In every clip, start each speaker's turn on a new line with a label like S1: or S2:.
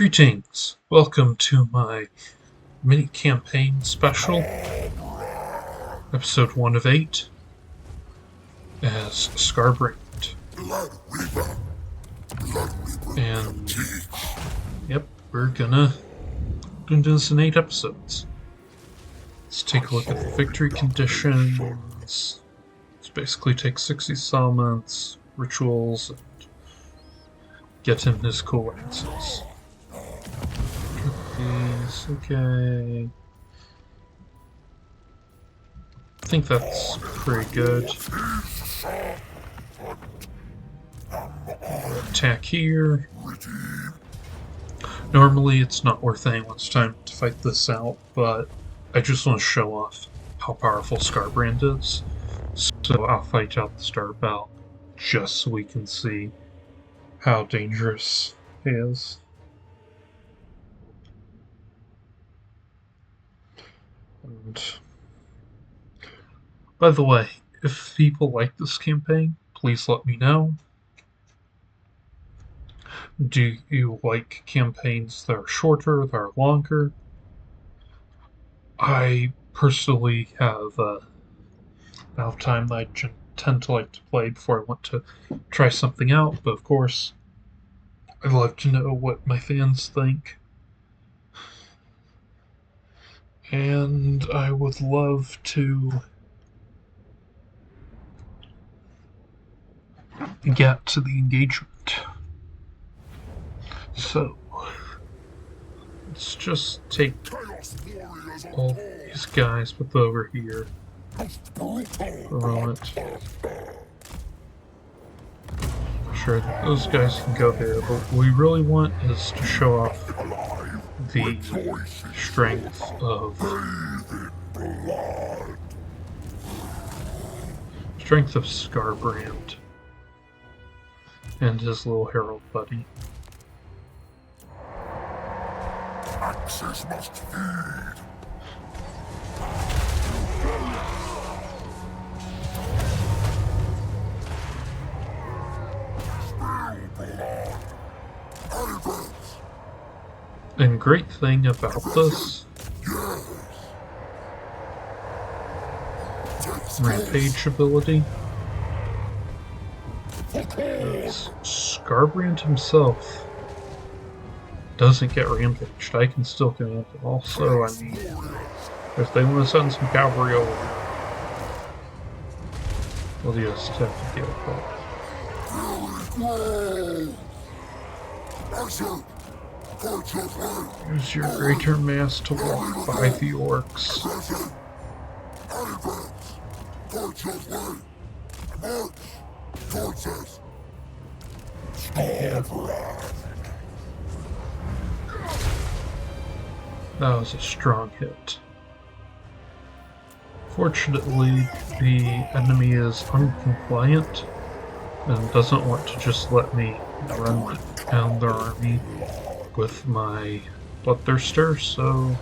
S1: Greetings! Welcome to my mini-campaign special, episode 1 of 8, as Skarbrand. And, yep, we're gonna do this in 8 episodes. Let's take a look at the victory conditions. Let's basically take 60 settlements, rituals, and get him his cool axes. Okay. I think that's pretty good. Attack here. Normally it's not worth anyone's time to fight this out, but I just want to show off how powerful Skarbrand is. So I'll fight out the start battle just so we can see how dangerous he is. And by the way, if people like this campaign, please let me know. Do you like campaigns that are shorter, that are longer? I personally have a amount of time that I tend to like to play before I want to try something out, but of course, I'd love to know what my fans think. And I would love to get to the engagement. So, let's just take all these guys, put them over here for a moment. Sure, those guys can go there, but what we really want is to show off the strength of Skarbrand and his little herald buddy.
S2: Axes must feed.
S1: And great thing about this rampage ability is Skarbrand himself doesn't get rampaged. I can still get it. Also, I mean, if they want to send some cavalry over, we'll just have to deal with that. Use your greater mass to walk by the orcs. Yeah. That was a strong hit. Fortunately, the enemy is uncompliant and doesn't want to just let me run down their army with my bloodthirster, so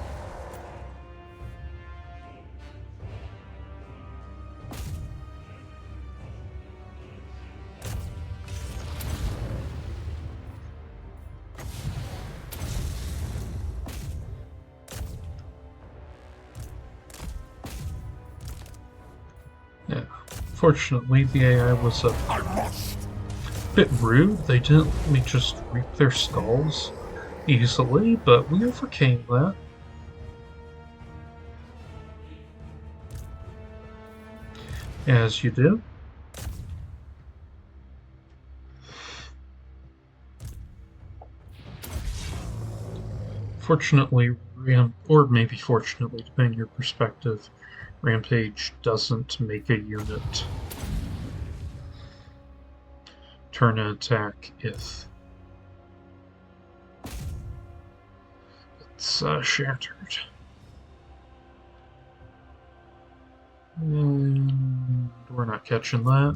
S1: yeah. Fortunately, the AI was a bit rude. They didn't let me just reap their skulls easily, but we overcame that. As you do. Fortunately, or maybe fortunately, depending on your perspective, Rampage doesn't make a unit turn an attack if it's shattered. And we're not catching that.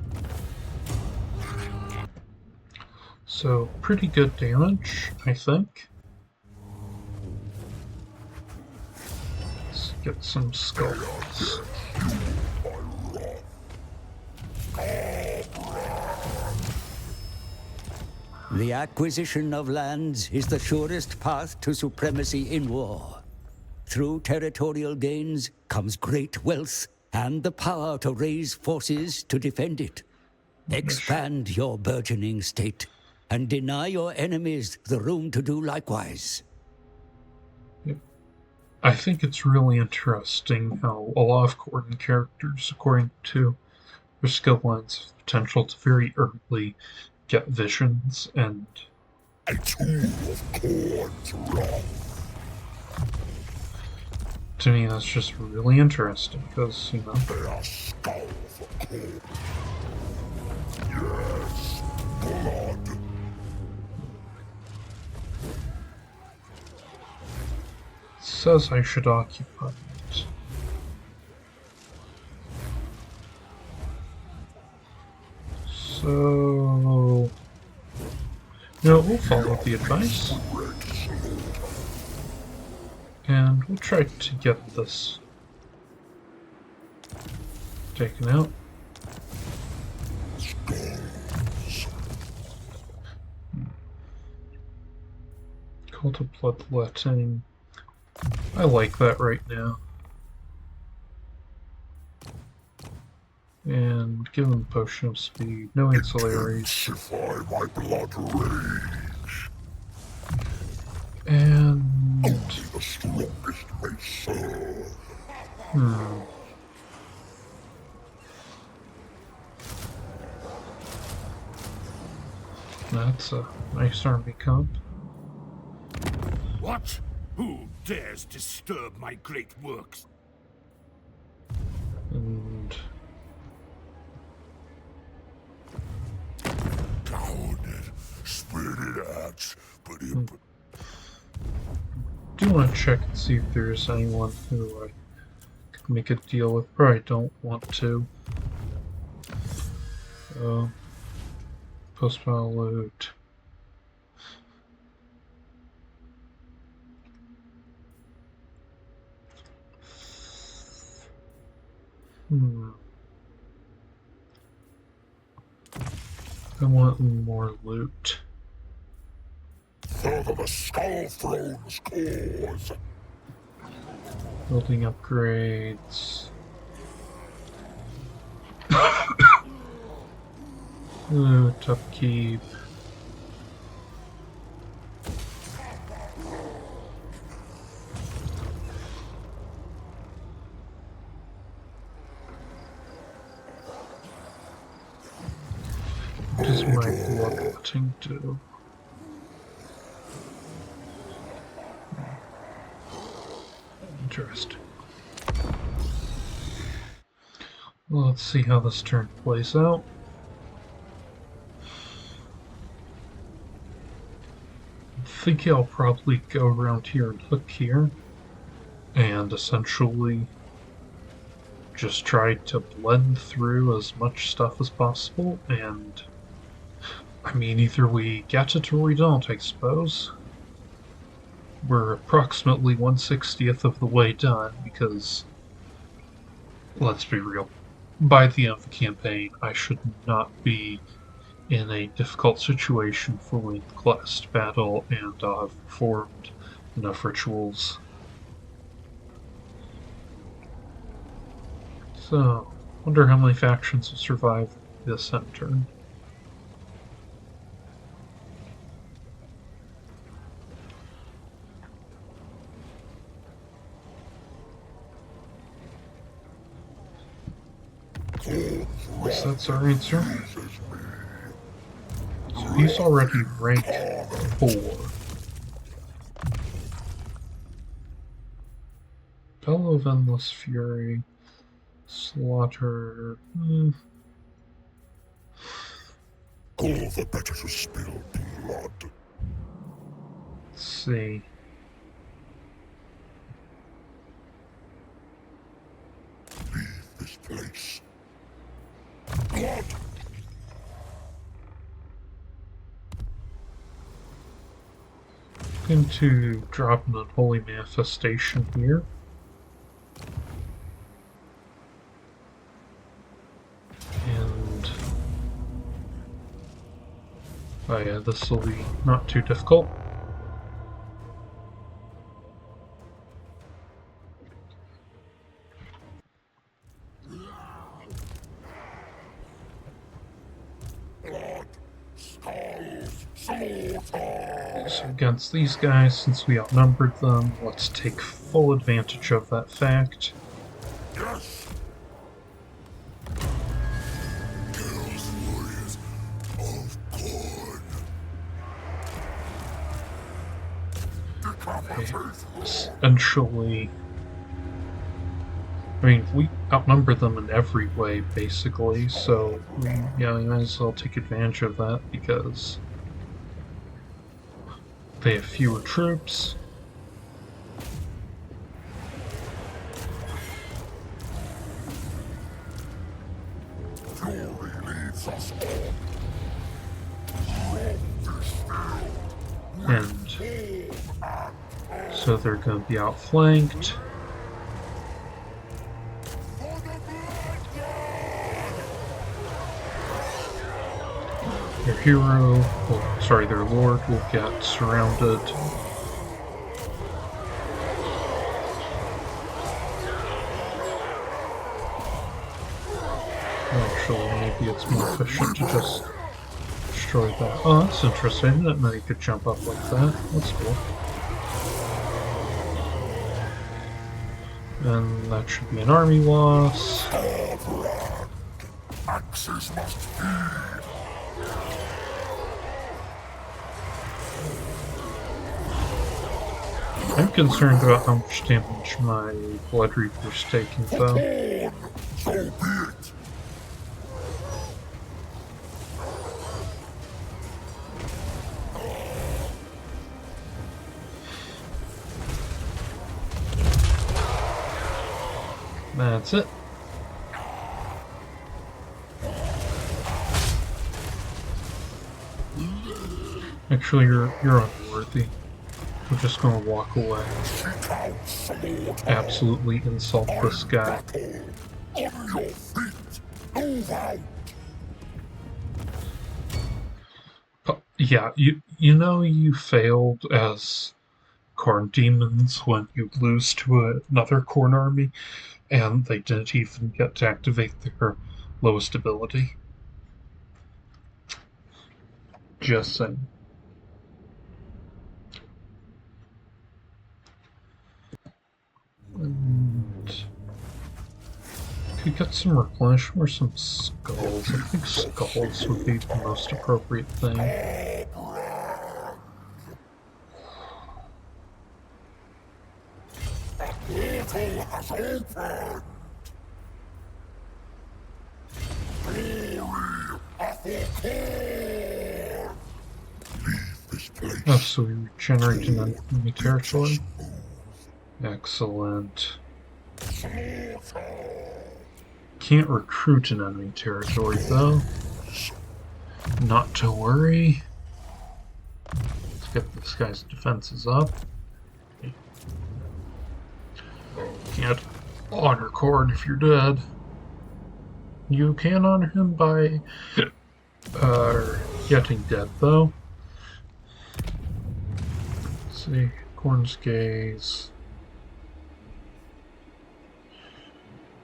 S1: So, pretty good damage, I think. Let's get some skulls.
S3: The acquisition of lands is the surest path to supremacy in war. Through territorial gains comes great wealth and the power to raise forces to defend it. Expand your burgeoning state and deny your enemies the room to do likewise.
S1: I think it's really interesting how a lot of Khrone characters, according to their skill lines, have potential to very early get visions, and
S2: A tool of Khorne's wrath.
S1: to me that's just really interesting, because, you know...
S2: Their skull for Khorne. Yes, blood.
S1: Says I should occupy it. So... No, we'll follow the advice. And we'll try to get this taken out. Cult of Bloodletting. I like that right now. And give them Potion of Speed, no ancillaries.
S2: Intensify my blood rage.
S1: And...
S2: Only the strongest may serve.
S1: That's a nice army comp.
S4: What? Who dares disturb my great works?
S1: And...
S2: Clouded, spirited axe, but it...
S1: do want to check and see if there's anyone who I could make a deal with. Probably don't want to. Post-battle loot. I want more loot.
S2: Further the Skull Throne's cause.
S1: Building upgrades. Loot upkeep. What does my bloodletting do? Interesting. Well, let's see how this turn plays out. I think I'll probably go around here and hook here, and essentially just try to blend through as much stuff as possible, and I mean, either we get it or we don't, I suppose. We're approximately 1/60th of the way done, because, let's be real, by the end of the campaign, I should not be in a difficult situation for the class battle, and I'll have performed enough rituals. So, wonder how many factions will survive this end turn. So that's our answer. So he's already rank 4. Bellow of Endless Fury. Slaughter.
S2: All the better to spill blood.
S1: Let's see.
S2: Leave this place. Blood!
S1: Going to drop an Unholy Manifestation here. And Oh yeah, this will be not too difficult. So against these guys, since we outnumbered them, let's take full advantage of that fact.
S2: Yes. Chaos warriors of Khrone.
S1: Essentially, I mean, we outnumber them in every way, basically, so yeah, we might as well take advantage of that because they have fewer troops.
S2: Fury leads us on.
S1: And so they're going to be outflanked. Their hero, well, sorry, their lord will get surrounded. Actually, maybe it's more efficient to just destroy that. Oh, that's interesting. I didn't know you could jump up like that. That's cool. And that should be an army loss.
S2: Skarbrand. Axes must feed.
S1: I'm concerned about how much damage my Blood Reaper's taking, though.
S2: So be it.
S1: That's it. Actually, you're unworthy. We're just gonna walk away. Absolutely insult this guy.
S2: On your feet. Move out.
S1: But, yeah, you know you failed as Khorne demons when you lose to another Khorne army, and they didn't even get to activate their lowest ability. Just saying. And could get some replenishment or some skulls. I think skulls would be the most appropriate thing.
S2: Portal has opened. Glory of the Khrone. Leave this place.
S1: Oh, so we regenerate an enemy territory. Excellent. Can't recruit an enemy territory, though. Not to worry. Let's get this guy's defenses up. Can't honor Khorne if you're dead. You can honor him by getting dead, though. Let's see. Khorne's gaze.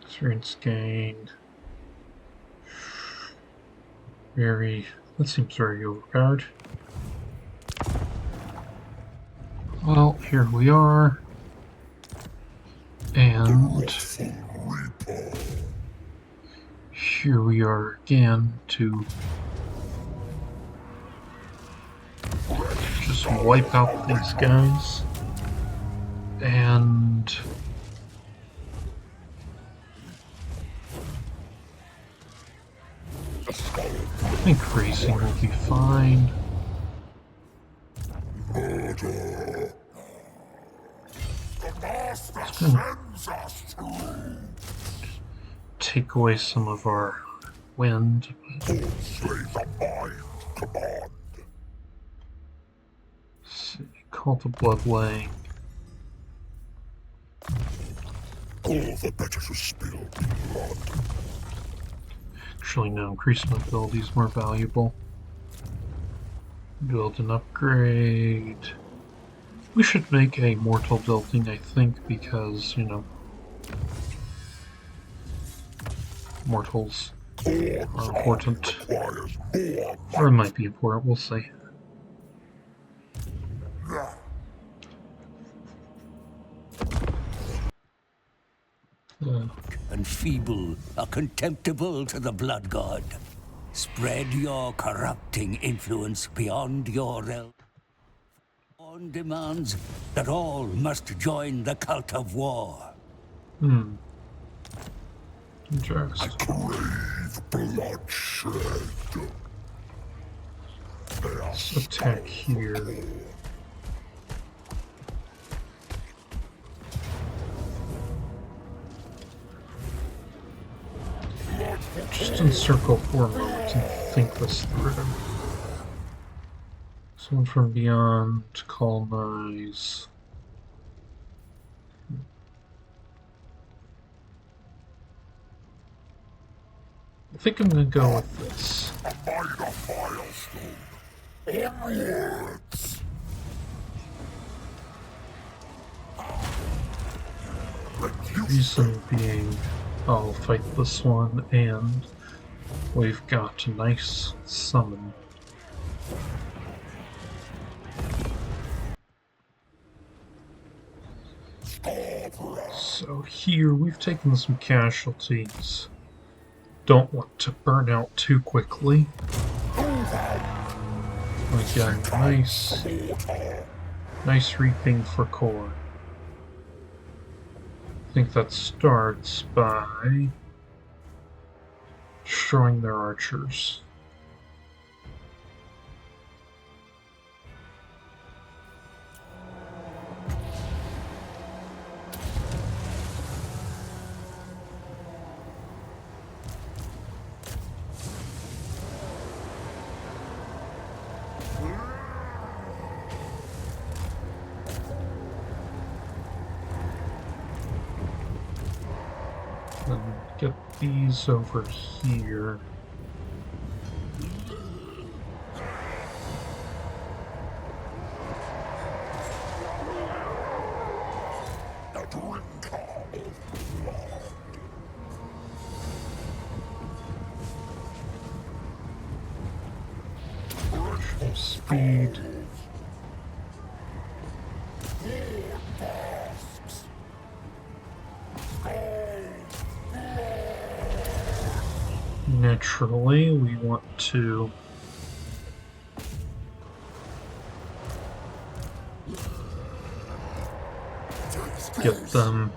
S1: Experience gained. That seems very overpowered. Well, here we are. And here we are again to just wipe out these guys. And I think racing will be fine.
S2: Murder. The master sends us to.
S1: Take away some of our wind.
S2: Don't slay the mind command.
S1: See, Cult of Bloodlaying.
S2: All the better to spill blood.
S1: Actually, no, increased mobility is more valuable. Build an upgrade. We should make a mortal building, I think, because, you know, mortals are important. Or it might be important, we'll see.
S3: And feeble are contemptible to the blood god. Spread your corrupting influence beyond your realm. On demands that all must join the cult of war.
S1: Interesting.
S2: Crave bloodshed.
S1: Let's attack here. Just encircle for a moment and think this through. Someone from beyond to colonize. I think I'm gonna go with this.
S2: A minor milestone. Onwards.
S1: Reason being, I'll fight this one, and we've got a nice summon. So here we've taken some casualties. Don't want to burn out too quickly. Again, nice reaping for core. I think that starts by destroying their archers. Then get these over here. Speed. Naturally, we want to get them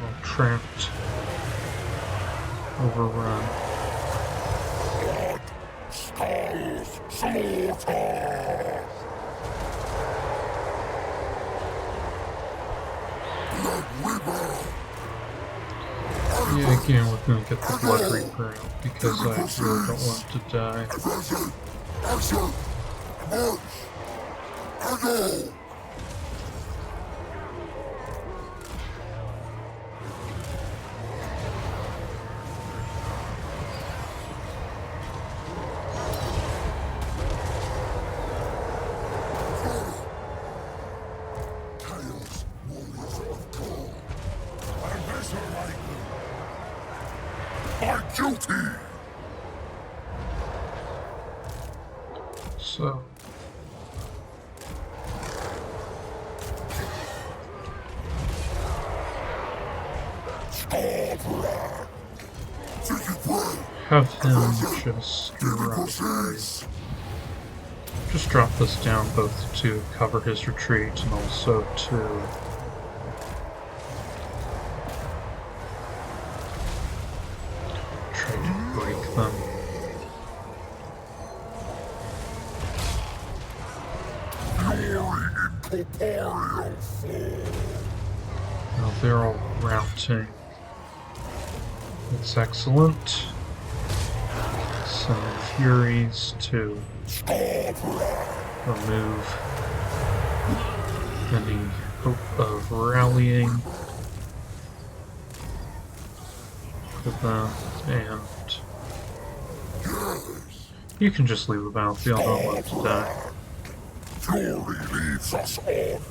S1: all trapped, overrun. Yeah, again, we're gonna get the Blood Reaper out because I really don't want to die.
S2: My duty!
S1: So
S2: Skarbrand! Take it well!
S1: have him just drop this down both to cover his retreat and also to try to break them.
S2: Incorporeal form!
S1: Now they're all routing. It's excellent. Some Furies to remove any hope of rallying. of that, and you can just leave the battlefield. Don't let to die.
S2: Fury leads us on.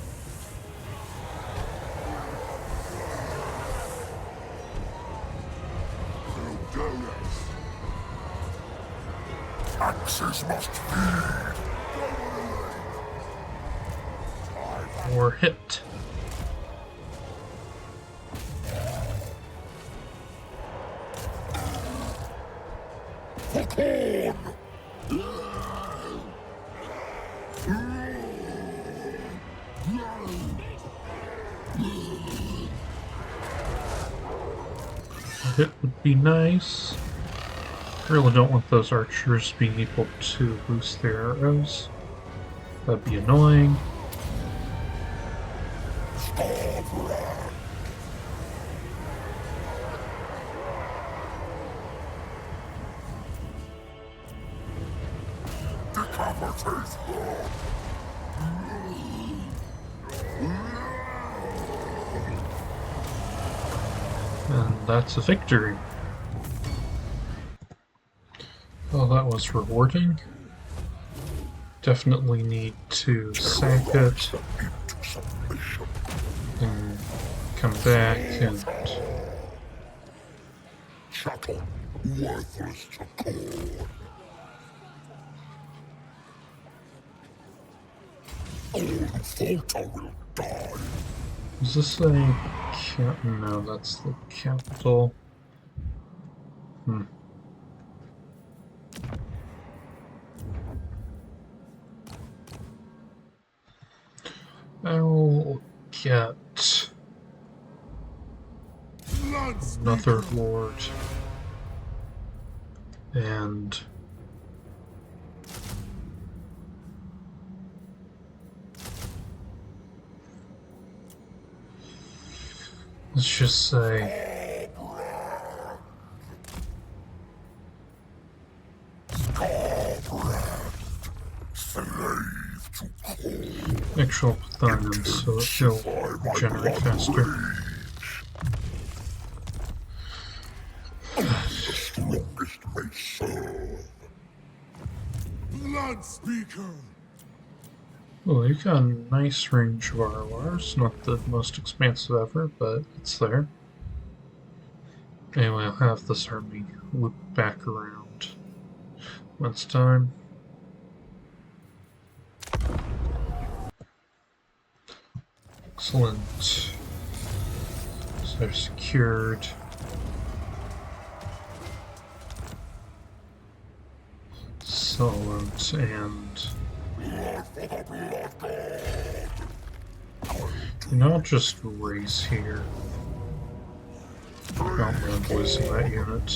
S2: Axes must feed.
S1: Or hit.
S2: For Khrone!
S1: A hit would be nice. I really don't want those archers being able to boost their arrows. That'd be annoying.
S2: Skarbrand! Decapitate them!
S1: And that's a victory. Well, that was rewarding. Definitely need to sack it and come back and
S2: Chattel, worthless to Khrone. All who falter will die.
S1: is this a cap? No, that's the capital. I'll get another lord and let's just say
S2: Skarbrand, slave to Khrone.
S1: actually I'll put that in so it'll regenerate faster.
S2: The strongest may serve.
S4: Blood Speaker!
S1: Well, you've got a nice range of RORs, not the most expansive ever, but it's there. Anyway, I'll have this army loop back around when it's time. Excellent. So they're secured. Excellent, and I'll just race here. Don't mind losing that unit.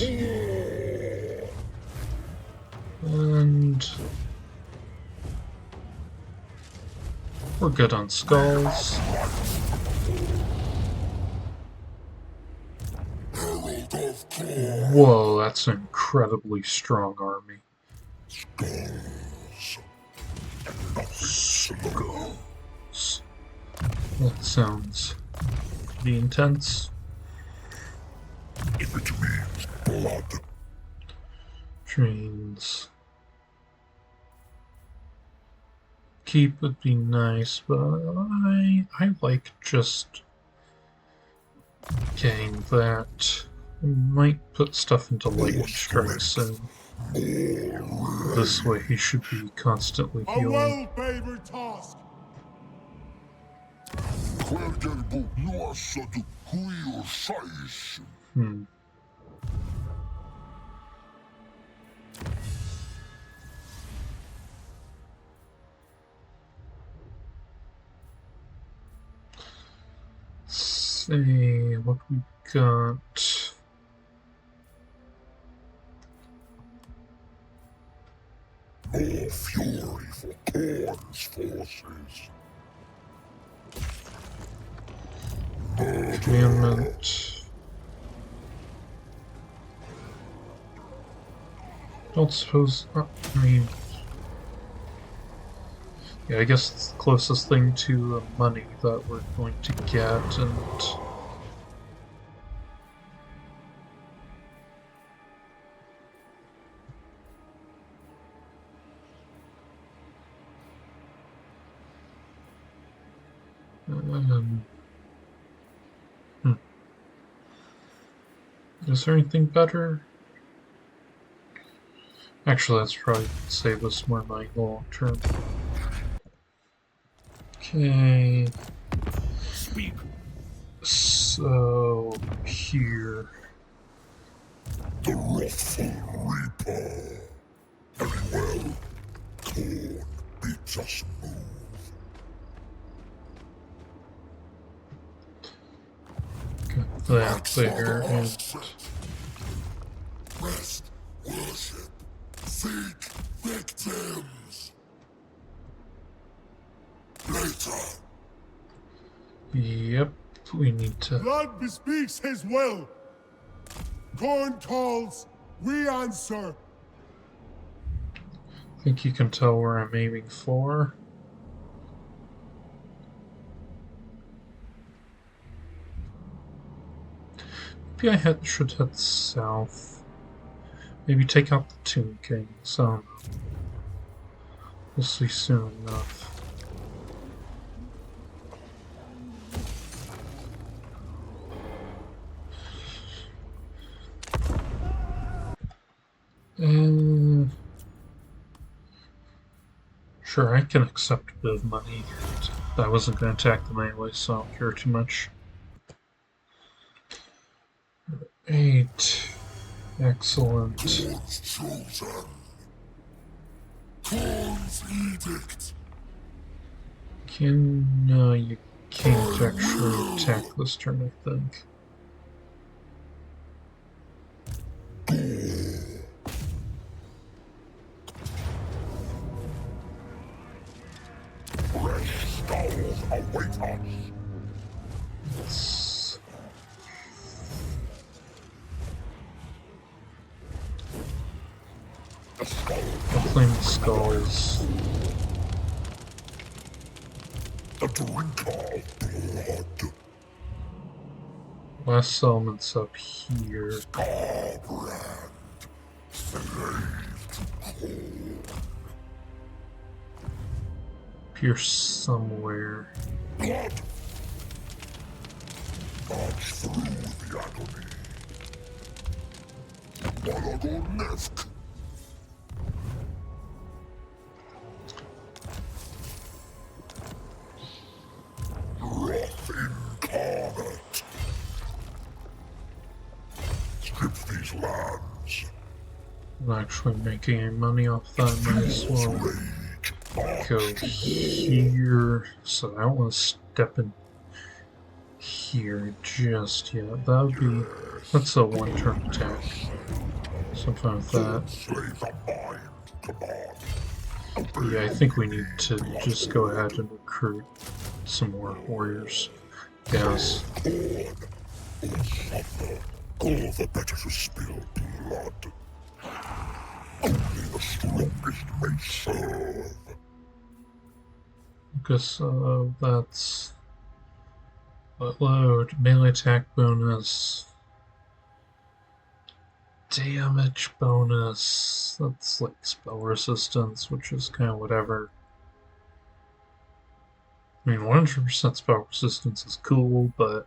S1: And we're good on skulls.
S2: Herald of Khrone.
S1: Whoa, that's an incredibly strong army.
S2: Skulls. And nothing slow.
S1: That sounds pretty intense.
S2: If it means blood.
S1: Trains. Keep would be nice, but I like just getting that. I might put stuff into lightning strike soon. This way he should be constantly
S4: A
S1: healing.
S4: well-favored task!
S2: Quergerbu nuasa du cuir sais.
S1: See what we got.
S2: More fury for Khrone's forces.
S1: Agreement. Don't suppose. I mean, yeah, I guess it's the closest thing to money that we're going to get, and Is there anything better? Actually, let's probably save us more money long term. Okay.
S4: Speak.
S1: So here.
S2: The wrathful reaper. Very well. Khrone bids us move.
S1: Got that there, and
S2: Rest, worship, seek victims. Later.
S1: yep, we need to.
S5: Blood bespeaks his will. Khrone calls, we answer.
S1: I think you can tell where I'm aiming for. Maybe I should head south. Maybe take out the Tomb King. So we'll see soon enough. Sure, I can accept a bit of money. I wasn't going to attack them anyway, so I don't care too much. 8. Excellent.
S2: Khrone's chosen. Khrone's edict.
S1: You can't actually attack this turn, I think.
S2: Fresh skulls await us.
S1: It's... I'll claim the skulls.
S2: The drinker of blood.
S1: Last settlement's up here.
S2: Skarbrand. Slave to Khrone.
S1: Pierce somewhere.
S2: Blood. March through the agony. Malagonevk. Wrath incarnate. Strip these lands.
S1: I'm not actually making any money off that. Might as well
S2: Rage.
S1: go here. So I don't want to step in here just yet. That would be... That's a one-turn attack. So I'm fine with that.
S2: Slave the mind command.
S1: Yeah, I think we need to just go ahead and recruit some more warriors. Yes.
S2: Khrone will suffer. All the better to spill blood. Only the strongest may serve.
S1: Guess that's load, melee attack bonus, damage bonus. That's like spell resistance, which is kind of whatever. I mean, 100% spell resistance is cool, but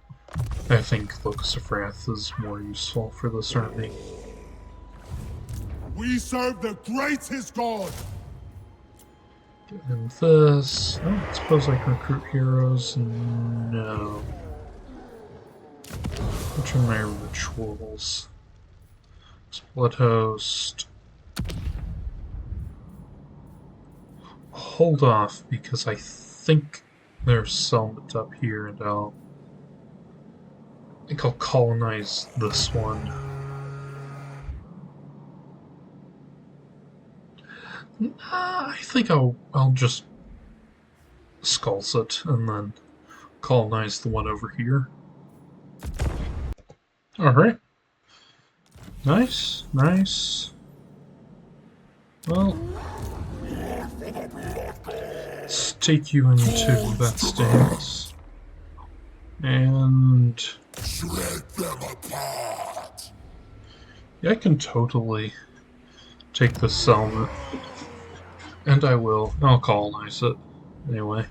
S1: I think Locus of Wrath is more useful for this army.
S5: We serve the greatest God.
S1: And this... I suppose I can recruit heroes. No. Which are my rituals? Blood Host. Hold off, because I think there's settlement up here, and I think I'll colonize this one. I think I'll just skulls it and then colonize the one over here. Alright. Nice, nice. Well, let's take you into that stance. And
S2: Shred them apart.
S1: yeah, I can totally take this settlement. And I will. I'll colonize it. Anyway.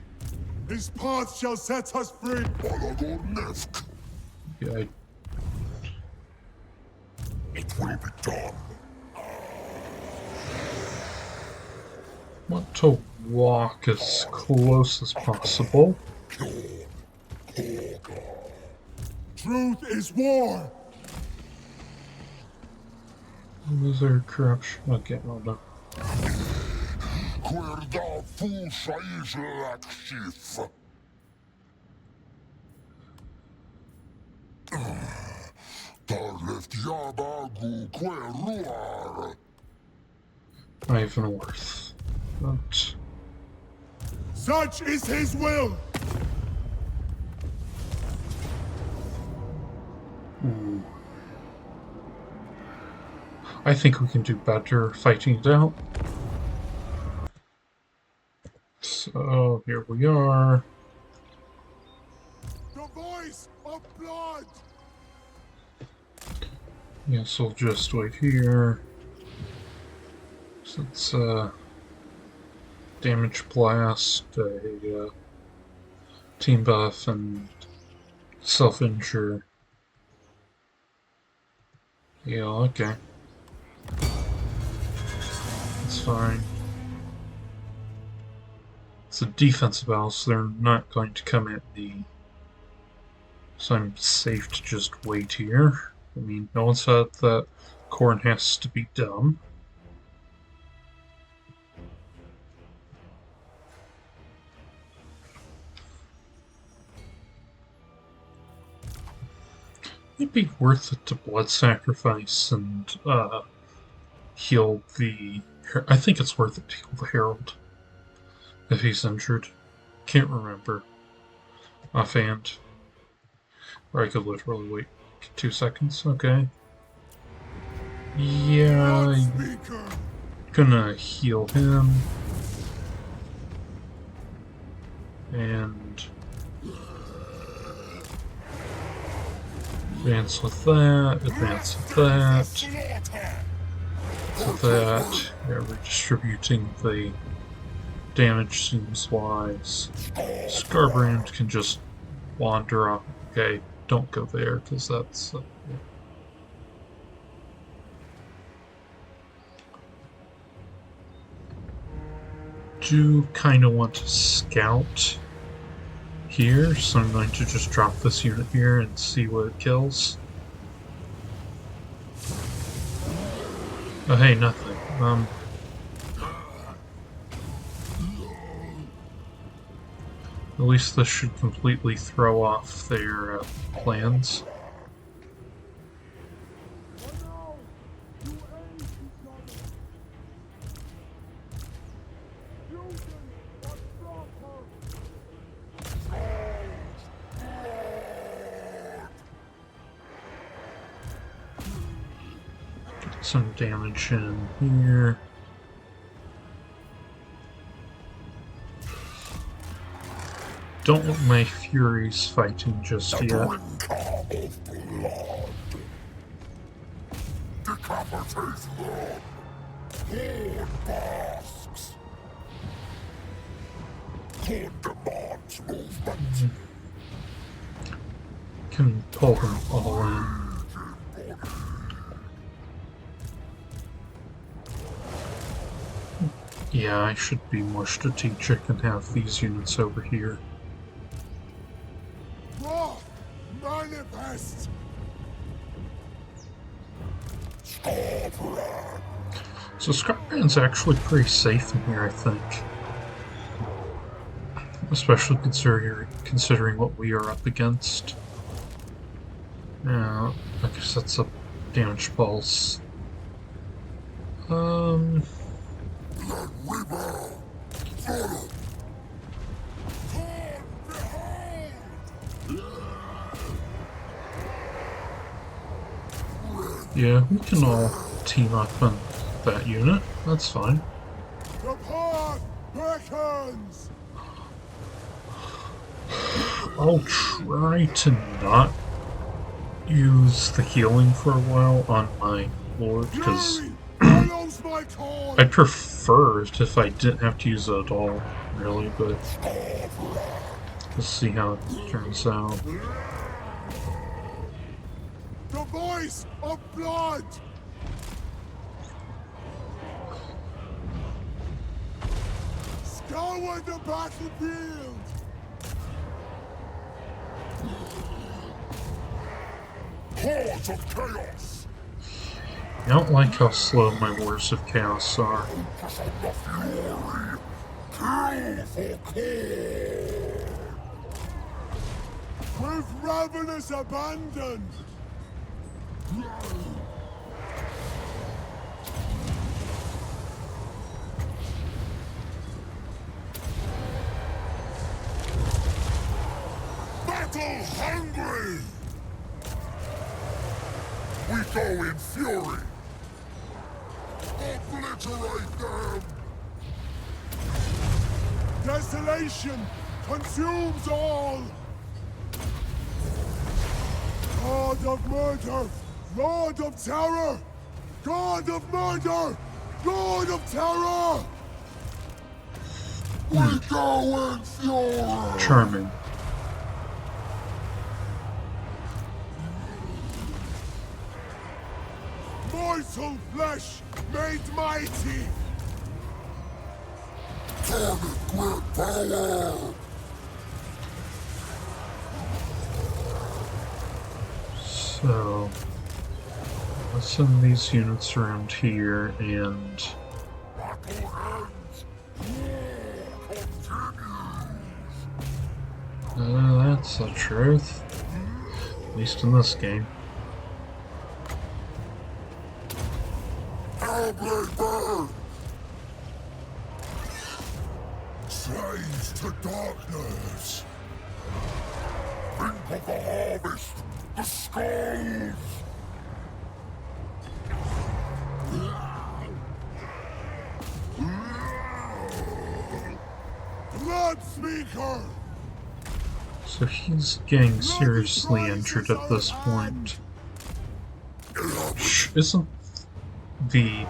S5: His path shall set us free.
S2: Balagornesk.
S1: Yeah,
S2: It will be done.
S1: want to walk as close as possible.
S5: Truth is war.
S1: Is there corruption? Okay, hold on.
S2: Querda fusa islakshif. Tarleft yabagu queruar.
S1: Not even worth. But
S5: Such is his will.
S1: ooh. I think we can do better fighting it out. So here we are.
S5: The voice of blood.
S1: Yes, we'll just wait here. Since damage blast, a team buff, and self-injure. Yeah, okay. That's fine. It's a defensive battle, so they're not going to come at me. So I'm safe to just wait here. I mean, no one said that Khrone has to be dumb. It'd be worth it to blood sacrifice and heal the... I think it's worth it to heal the Herald if he's injured. Can't remember offhand. Or I could literally wait 2 seconds. Okay. Yeah, I'm gonna heal him. And advance with that, advance with that. With that, yeah, redistributing the damage seems wise. Skarbrand can just wander off. Okay, don't go there, because that's... yeah. Do kind of want to scout here, so I'm going to just drop this unit here and see what it kills. Oh hey, nothing. At least this should completely throw off their plans. Get some damage in here. Don't want my Furies fighting just yet.
S2: Decapitate them. Horde basks. Horde demands movement.
S1: Can pull them all in. Yeah, I should be more strategic and have these units over here.
S5: Wrath manifest.
S2: Skarbrand.
S1: So Skarbrand's actually pretty safe in here, I think. Especially considering what we are up against. Yeah, I guess that's a damage pulse. Yeah, we can all team up on that unit. That's fine.
S5: The path beckons.
S1: I'll try to not use the healing for a while on my lord, because
S5: Fury follows my call.
S1: I'd prefer it if I didn't have to use it at all, really, but We'll see how it turns out.
S5: The voice of blood! Scour the battlefield!
S2: Hordes of chaos!
S1: I don't like how slow my Wars of Chaos are.
S2: Focus on the fury! Kill for Khrone!
S5: With ravenous abandon!
S2: Battle hungry! We go in fury! Obliterate them!
S5: Desolation consumes all! God of murder! Lord of terror! God of murder! Lord of terror!
S2: We go in fury!
S1: Charming.
S5: Mortal flesh made mighty!
S2: Turn it, great power!
S1: So, let's send these units around here and
S2: Battle ends! War continues!
S1: that's the truth. At least in this game.
S2: Hellblade burn! Slaves to darkness! Think of the harvest! The skulls!
S5: Blood Speaker!
S1: So he's getting seriously injured at this point. Isn't a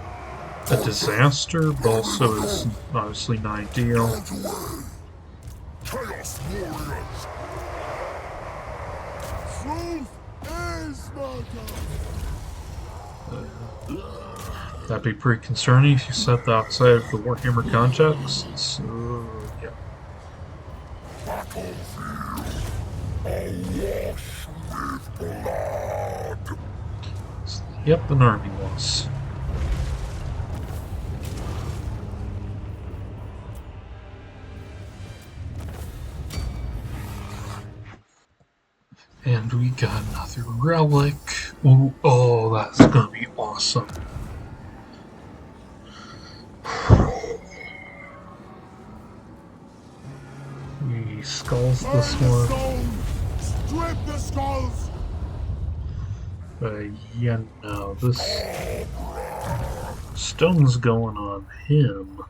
S1: disaster, but also is obviously not ideal.
S2: Out away! Chaos warriors!
S5: Truth is murder!
S1: That'd be pretty concerning if you set that outside of the Warhammer context. So, yeah.
S2: Battlefield! Awash with blood!
S1: Yep, an army loss. And we got another relic. Ooh, oh, that's gonna be awesome. He skulls this
S5: Burn the
S1: one.
S5: stone! Strip the skulls!
S1: Yeah, no, this stone's going on him.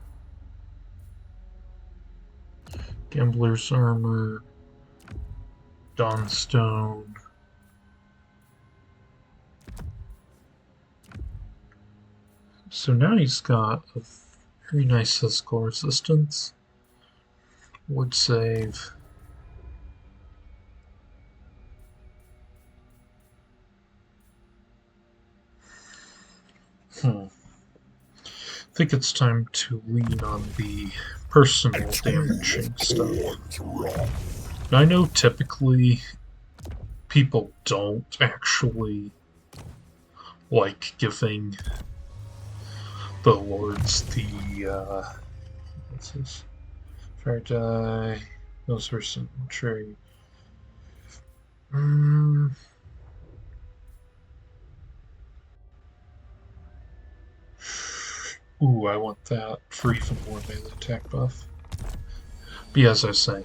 S1: Gambler's armor. Dawnstone. So now he's got a very nice physical resistance. Would save. I think it's time to lean on the personal damaging stuff. I know typically people don't actually like giving the lords the what's this? Fair die. Those are some trade. Ooh, I want that for even more melee attack buff. But yeah, as I say,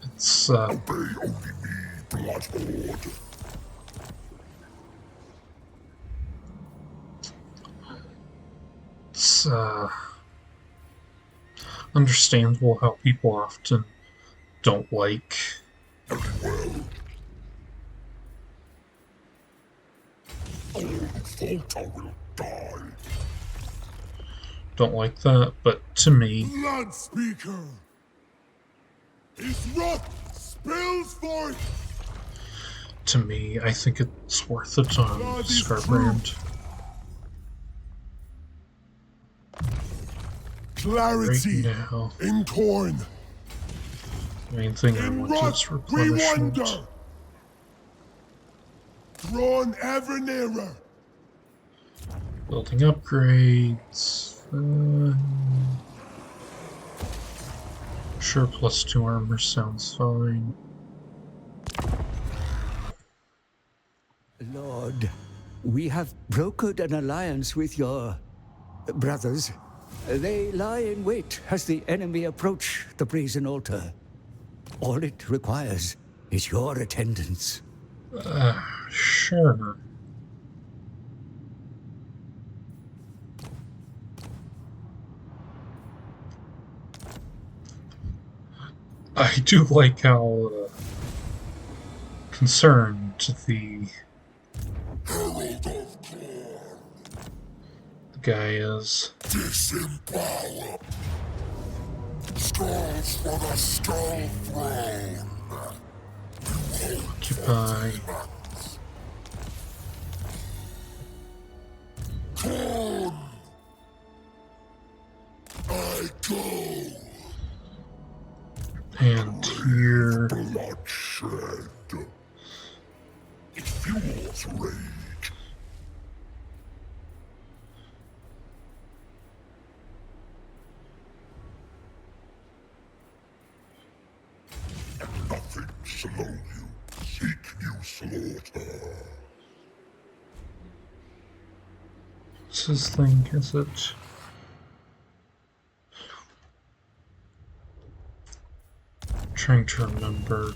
S1: it's
S2: Obey only me, Bloodhorde.
S1: it's understandable how people often don't like
S2: Very well. All who falter will die.
S1: that, but to me,
S5: Blood Speaker! His wrath Bills for it!
S1: To me, I think it's worth it on
S5: Blood is
S1: Skarbrand.
S5: Clarity
S1: Right now,
S5: in Khrone.
S1: main thing I
S5: In
S1: want
S5: rot
S1: is
S5: we
S1: replenishment.
S5: wander. Drawn ever nearer.
S1: Building upgrades. Sure, +2 armor sounds fine.
S3: Lord, we have brokered an alliance with your brothers. They lie in wait as the enemy approach the brazen altar. All it requires is your attendance.
S1: Sure. I do like how concerned the
S2: Herald of Khrone.
S1: guy is.
S2: Disempower. Skulls for the Skull Throne.
S1: Occupy.
S2: Khrone. I go.
S1: And here.
S2: Bloodshed. It fuels rage. Nothing slow you. Seek you slaughter.
S1: What's his thing? Is it? Trying to remember.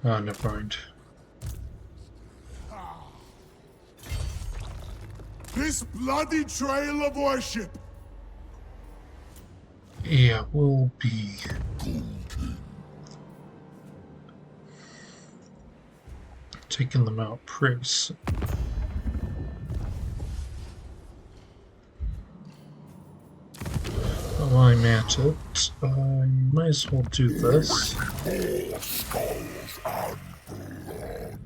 S1: Oh, never mind.
S5: This bloody trail of worship.
S1: Yeah, we'll be taking them out pretty soon. While I'm at it, I might as well do this.
S2: More skulls and blood.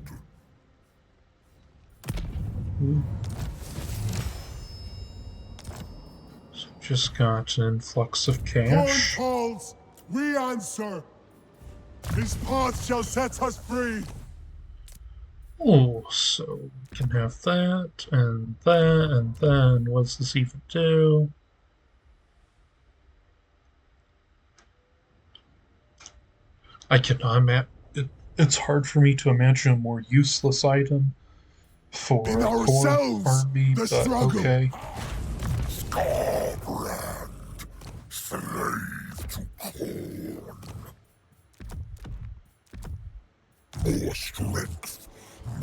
S1: So just got an influx of
S5: Khrone
S1: cash.
S5: calls, we answer. His path shall set us free.
S1: Oh, so we can have that, and then what does this even do? I cannot it's hard for me to imagine a more useless item for
S5: In
S1: a core
S5: ourselves,
S1: army,
S5: the
S1: but
S5: struggle.
S1: okay.
S2: Skarbrand, slave to Khrone. More strength,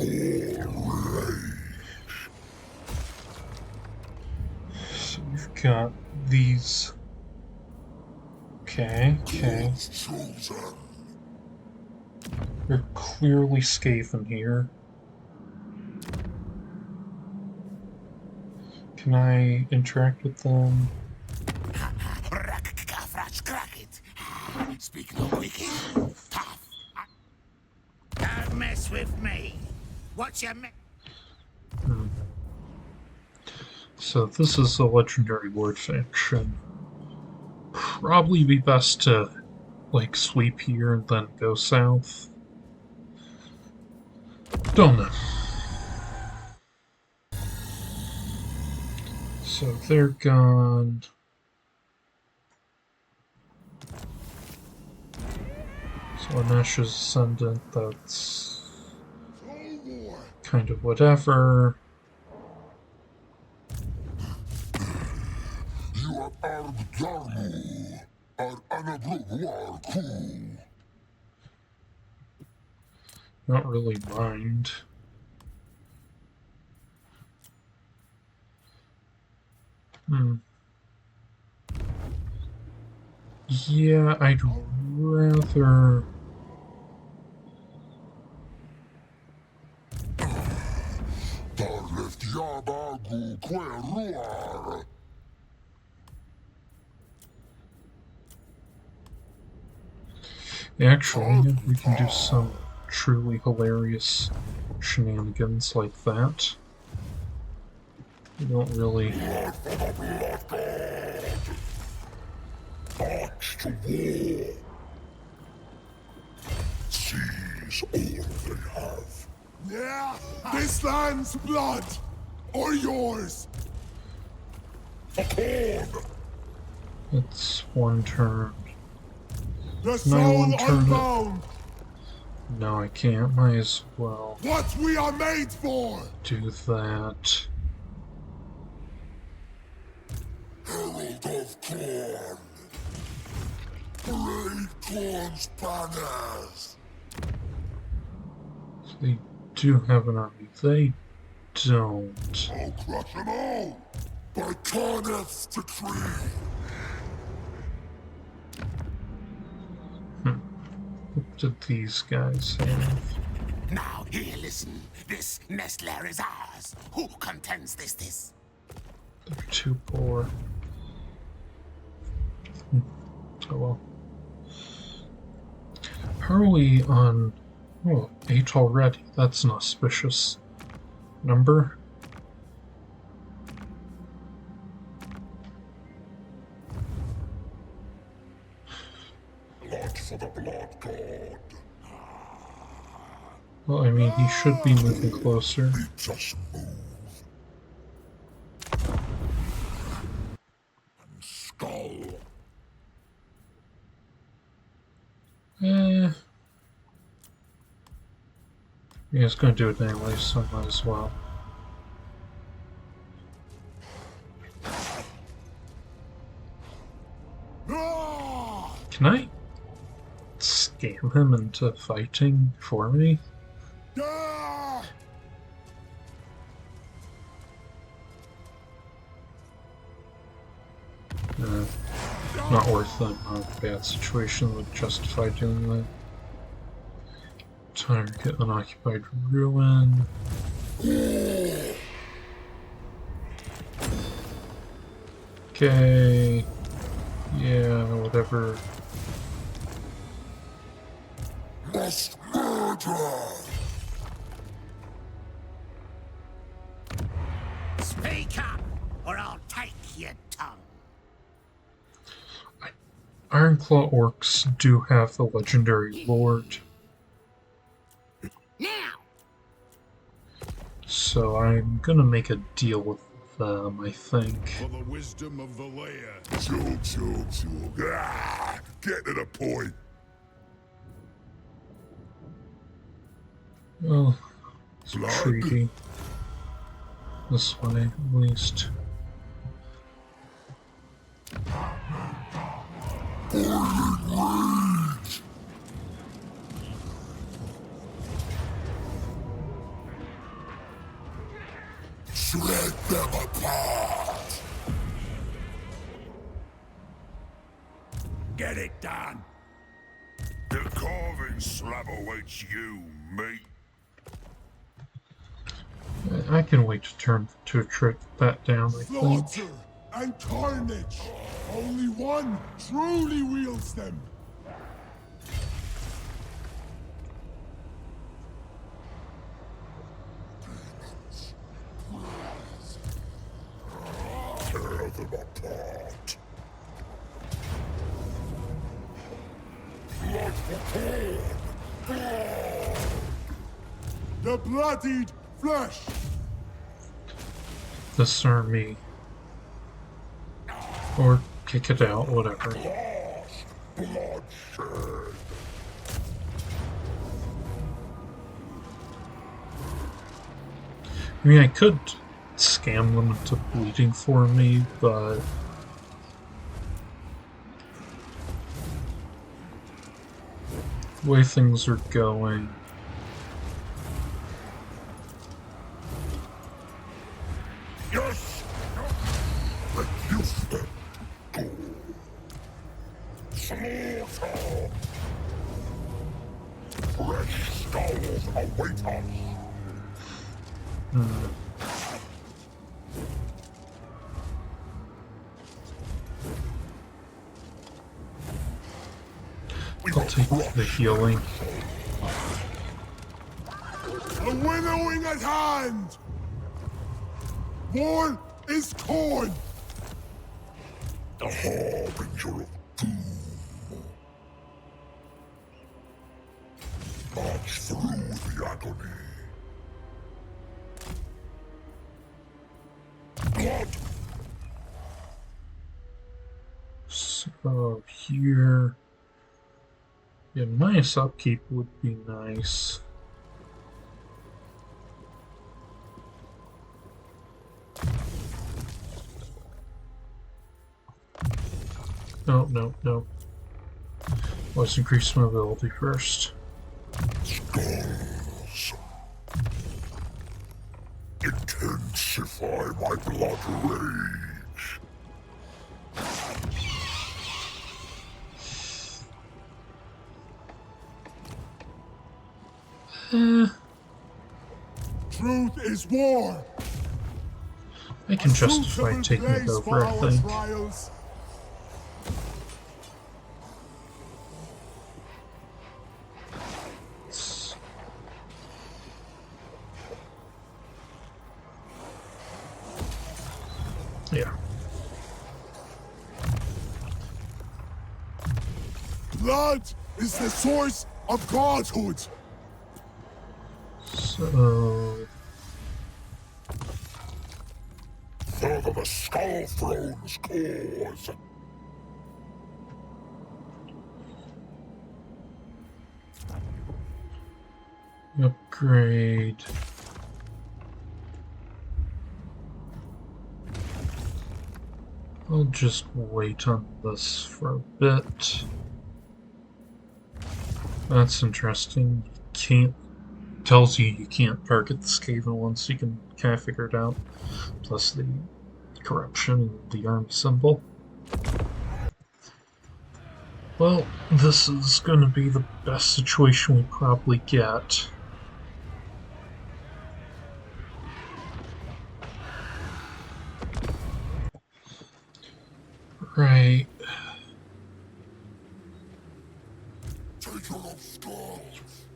S2: more rage.
S1: So we've got these. Okay.
S2: Chosen.
S1: They're clearly Skaven here. Can I interact with them?
S4: Speak no wicked. Tough. Don't mess with me. What's your
S1: So this is a legendary ward faction. Probably be best to like sweep here and then go south. Don't know. So they're gone. So Anesh's Ascendant, that's kind of whatever.
S2: You are Argdarmu, are Anabluar cool.
S1: Not really mind. Yeah, I'd rather...
S2: Darleft Yabagu Queruar.
S1: Actually, we can do some truly hilarious shenanigans like that. We don't really...
S2: March to war. Seize all they have.
S5: Yeah, this land's blood, or yours.
S2: For Khrone.
S1: It's one turn.
S5: The
S1: My
S5: soul
S1: one turn.
S5: unbound.
S1: No, I can't. Might as well
S5: What we are made for.
S1: do that.
S2: Herald of Khrone. Parade Khrone's banners.
S1: They do have an army. They don't.
S2: I'll crush them all. By Karneth's decree.
S1: What did these guys have?
S4: Now here, listen. This nest lair is ours. Who contends this?
S1: They're too poor. Oh well. How are we on... Oh, 8 already. That's an auspicious number.
S2: Blood for the blood god.
S1: Well, I mean, he should be moving closer.
S2: Just move. And skull.
S1: Yeah, it's gonna do it anyway, so might as well. Can I scam him into fighting for me?
S5: Ah!
S1: Not worth it. Not a bad situation would justify doing that. Target unoccupied ruin. Okay. Yeah, whatever.
S2: Must murder.
S4: Speak up, or I'll take your tongue.
S1: Ironclaw orcs do have the legendary lord,
S4: Now!
S1: so I'm gonna make a deal with them, I think.
S5: For the wisdom of the lair.
S2: Chill. Ah, get to the point.
S1: Well, it's a
S2: Blood.
S1: treaty. This way, at least.
S2: Shred them apart.
S5: Get it done.
S2: The carving slab awaits you, mate.
S1: I can wait to turn to trick that down, I think.
S5: Slaughter and carnage. Only one truly wields them.
S2: Tear them apart. Blood for Khrone.
S5: The bloodied flesh.
S1: This army. Or kick it out, whatever.
S2: Bloodshed.
S1: I mean, I could scam them into bleeding for me, but... the way things are going...
S2: Yes! Reduce them to slaughter. Fresh skulls await us.
S1: I'll take take the healing.
S5: The winnowing at hand! War is Khrone!
S2: The harbinger of doom. March through the agony. Blood!
S1: So here, yeah, minus upkeep would be nice. No, no, no. Let's increase mobility first.
S2: Skulls. Intensify my blood rage.
S5: Truth is war!
S1: I can justify taking it over, I think.
S5: Trials.
S1: Yeah.
S5: Blood is the source of godhood!
S1: So...
S2: Further the Skull Throne's cause.
S1: upgrade. I'll just wait on this for a bit. That's interesting. Can't tells you you can't target the Skaven once you can kind of figure it out. Plus the corruption and the army symbol. Well, this is going to be the best situation we probably get. Right.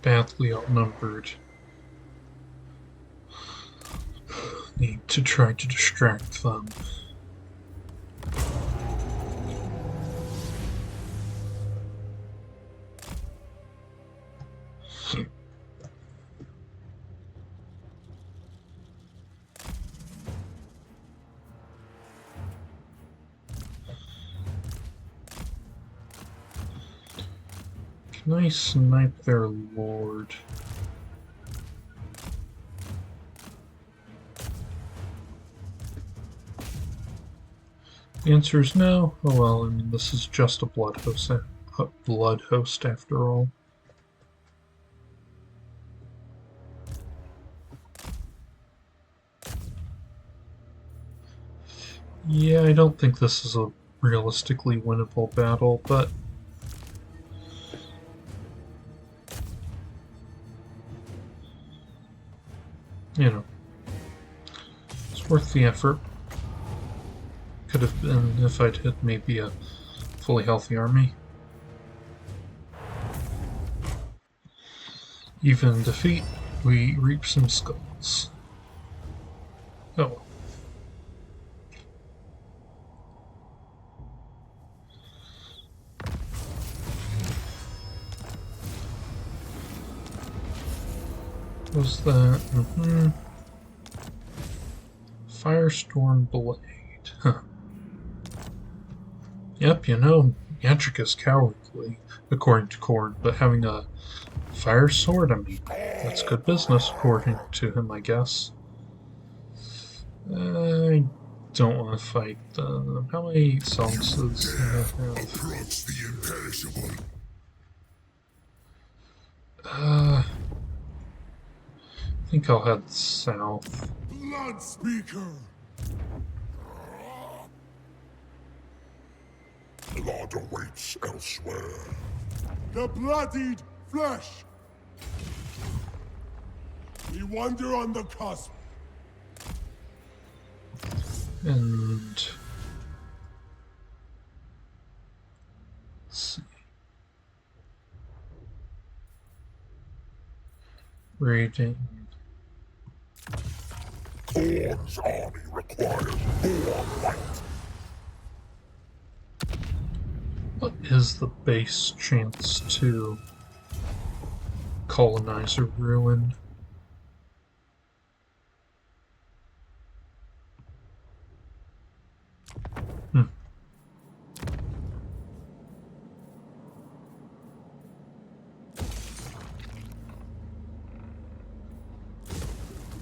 S1: Badly outnumbered. Need to try to distract them. Can I snipe their lord? The answer is no. Oh well, I mean, this is just a blood host after all. Yeah, I don't think this is a realistically winnable battle, but you know, it's worth the effort. Could have been if I'd hit maybe a fully healthy army. Even in defeat, we reap some skulls. Oh. What's that? Firestorm Blade. Huh. Yep, you know, Yantric is cowardly, according to Khrone, but having a fire sword, I mean, that's good business, according to him, I guess. I don't want to fight them. How many songs does I have?
S2: Approach the imperishable.
S1: I think I'll head south.
S5: Blood Speaker!
S2: Blood awaits elsewhere.
S5: The bloodied flesh! We wander on the cusp.
S1: And let's see. Raiding.
S2: Khorne's army requires more might.
S1: What is the base chance to colonize a ruin?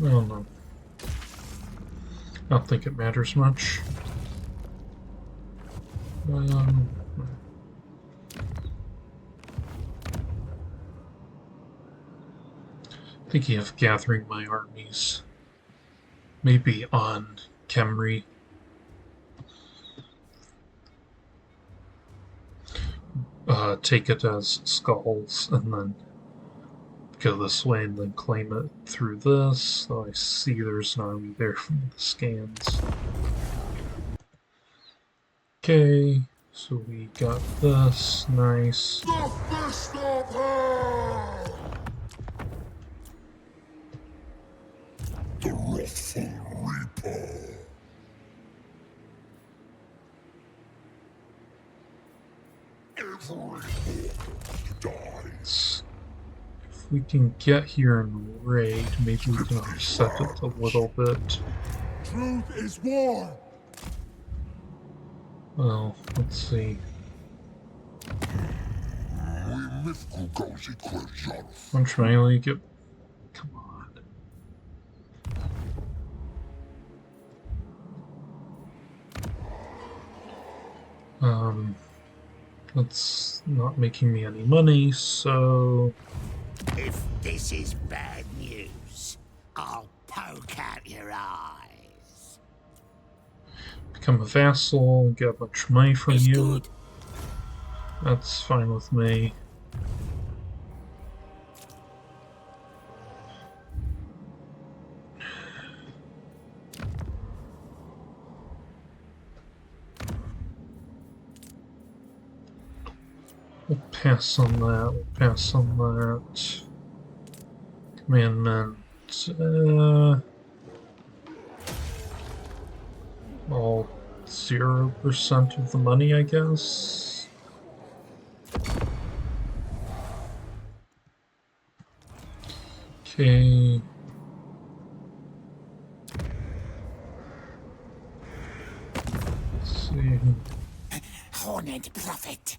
S1: I don't know. I don't think it matters much. I thinking of gathering my armies. Maybe on Khemri. Take it as skulls and then go this way and then claim it through this. So I see there's an army there from the scans. Okay, so we got this. Nice.
S5: The fist of her!
S2: The wrathful Reaper. Every mortal dies.
S1: If we can get here and raid, maybe we can offset it a little bit.
S5: Truth is war!
S1: Well, let's see.
S2: We mythical gozi Krajov.
S1: I'm trying to get. Come on. That's not making me any money, so.
S4: If this is bad news, I'll poke out your eyes.
S1: Become a vassal, get a bunch of money from
S4: It's
S1: you.
S4: good.
S1: That's fine with me. We'll pass on that, we'll pass on that. Commandment, all 0% of the money, I guess. Okay. Let's see.
S4: Horned prophet.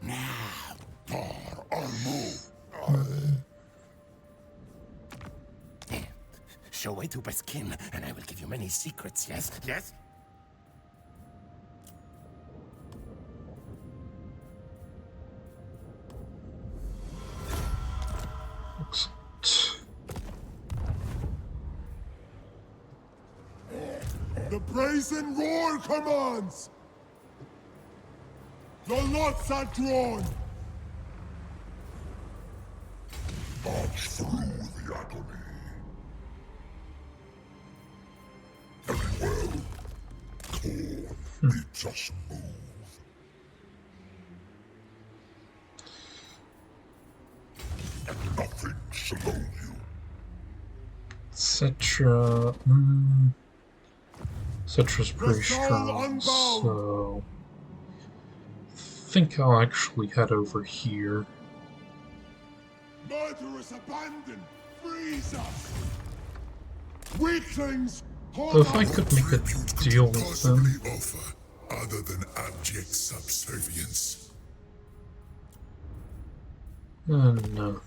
S4: Now, show way to skin, and I will give you many secrets. Yes, yes.
S1: Excellent.
S5: The brazen roar commands! The lots are drawn!
S2: March through the agony. Very well. Khorne bids us move. And nothing slow you.
S1: Cetra. Cetra's pretty
S5: The soul
S1: strong,
S5: unbound.
S1: so. I think I'll actually head over here.
S5: Murderous abandon! Freeze us! Weaklings!
S1: Though if I could make a deal with them.
S2: Offer other than abject subservience.
S1: No.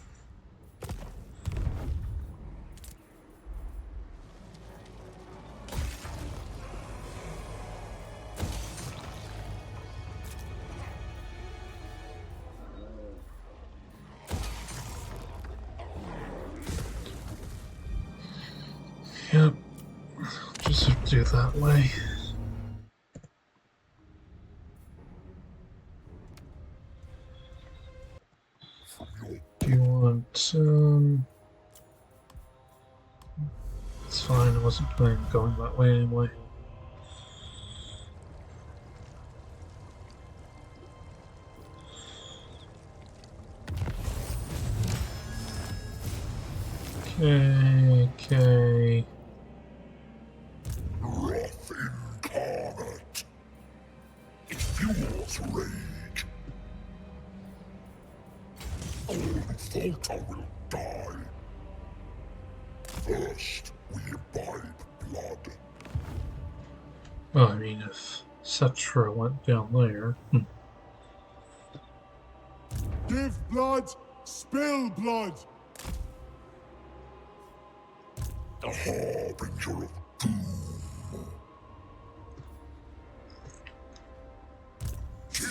S1: Yep. Just do it that way. Do you want It's fine, I wasn't planning on going that way anyway. Okay.
S2: Wrath incarnate. It fuels rage. All who falter will die. First, we imbibe blood.
S1: Well, I mean, if Cetra went down there.
S5: Give blood, spill blood.
S2: The harbinger of doom. King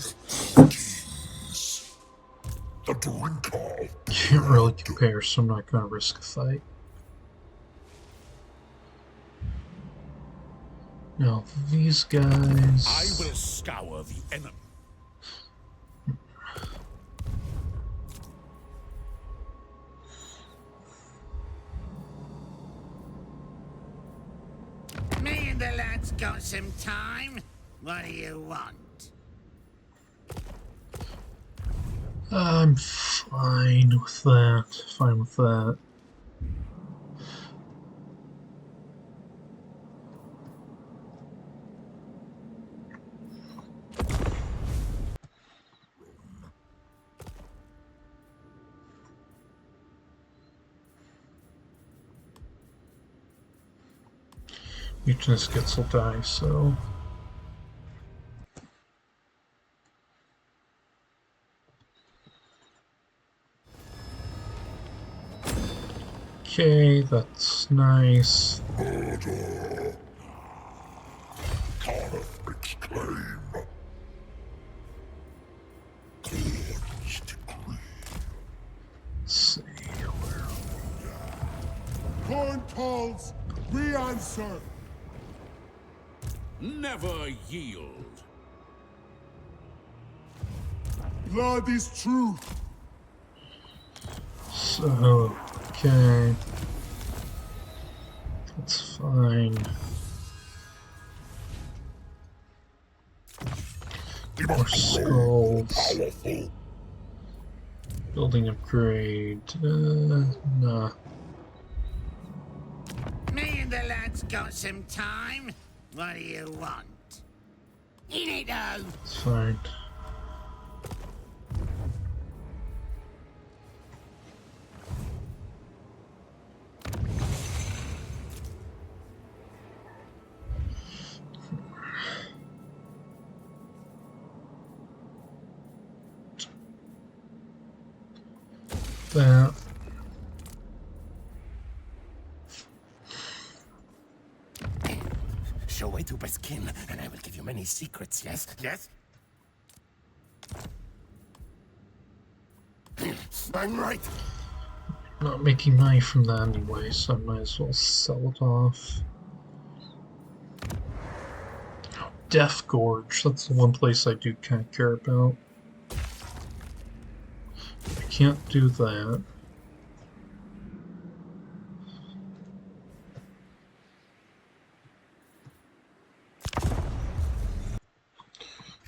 S2: of kings. The drinker of
S1: Can't really compare, so I'm not gonna risk a fight. Now, these guys.
S4: I will scour the enemy. Me and the lads got some time. What do you want?
S1: I'm fine with that. Fine with that. Mutinous gets will die, so. Okay, that's nice.
S2: murder. Carneth makes claim. Khrone's decree.
S1: Let's see where.
S5: Khrone calls, we answer.
S4: Never yield.
S5: Blood is truth.
S1: So, okay. That's fine. More skulls.
S2: Powerful.
S1: Building upgrade. Nah.
S4: Me and the lads got some time. What do you want? In it though.
S1: It's fine. That.
S4: Show way to best kin, and I will give you many secrets, yes? Yes? I'm right.
S1: Not making money from that anyway, so I might as well sell it off. Death Gorge, that's the one place I do kind of care about. I can't do that.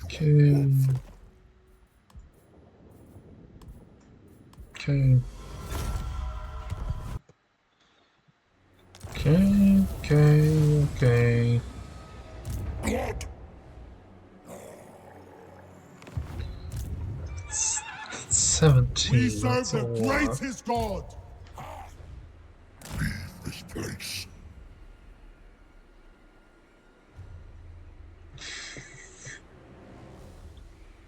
S1: Okay. Okay. Okay.
S2: Blood.
S1: 17.
S5: We serve
S1: That's a
S5: the
S1: lot.
S5: greatest God.
S2: Leave this place.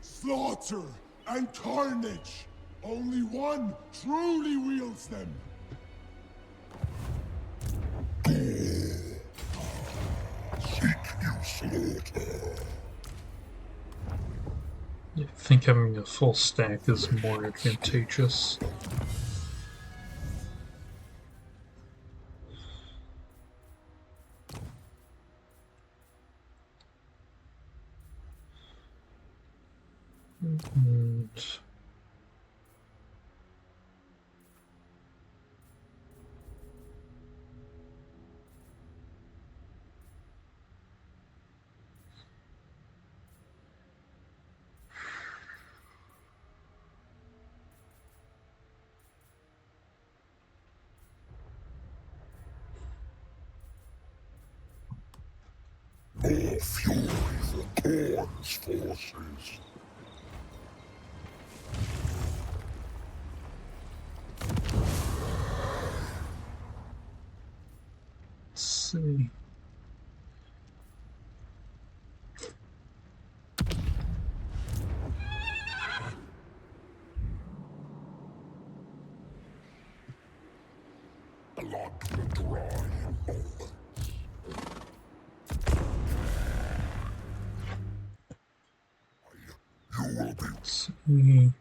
S5: Slaughter and carnage. Only one truly wields them.
S2: Seek you slaughter.
S1: I think having a full stack is more advantageous. And
S2: More fury for Khorne's forces.
S1: Let's see.
S2: Blood will dry in moments. You will be
S1: Let's see.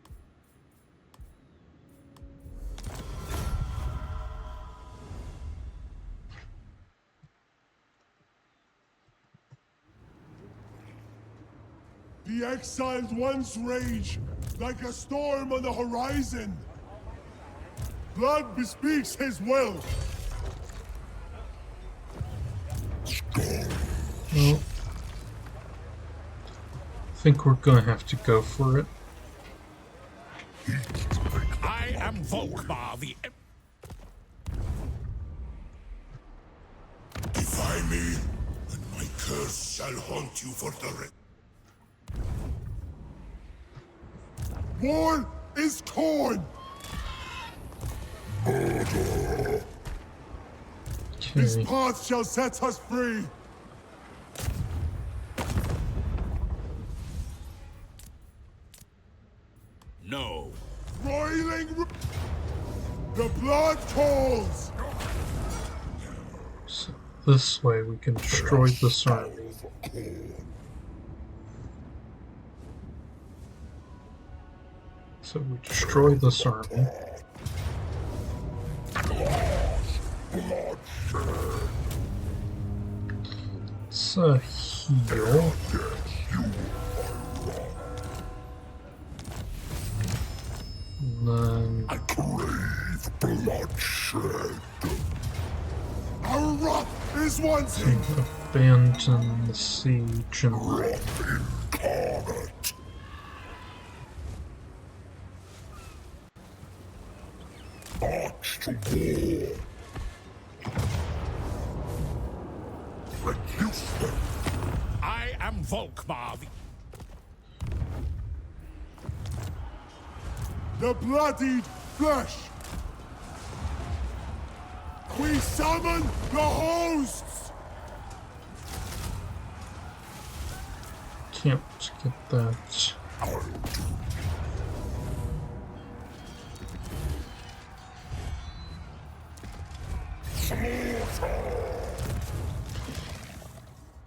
S5: The Exiled once rage like a storm on the horizon. Blood bespeaks his will.
S1: Well, I think we're gonna have to go for it.
S4: I am Volkmar, the
S2: defy me, and my curse shall haunt you for the rest.
S5: War is Khrone. His
S1: Okay.
S5: path shall set us free.
S4: No.
S5: Roiling. The blood calls.
S1: So this way we can destroy this army. So we destroy this army. Let's heal. And then
S2: I crave bloodshed.
S5: Our wrath is wanting.
S1: abandon the siege and
S2: Incarnate. March to war. Reduce them.
S4: I am Volkmar,
S5: The bloodied flesh. We summon the hosts.
S1: can't get that.
S2: I'll do.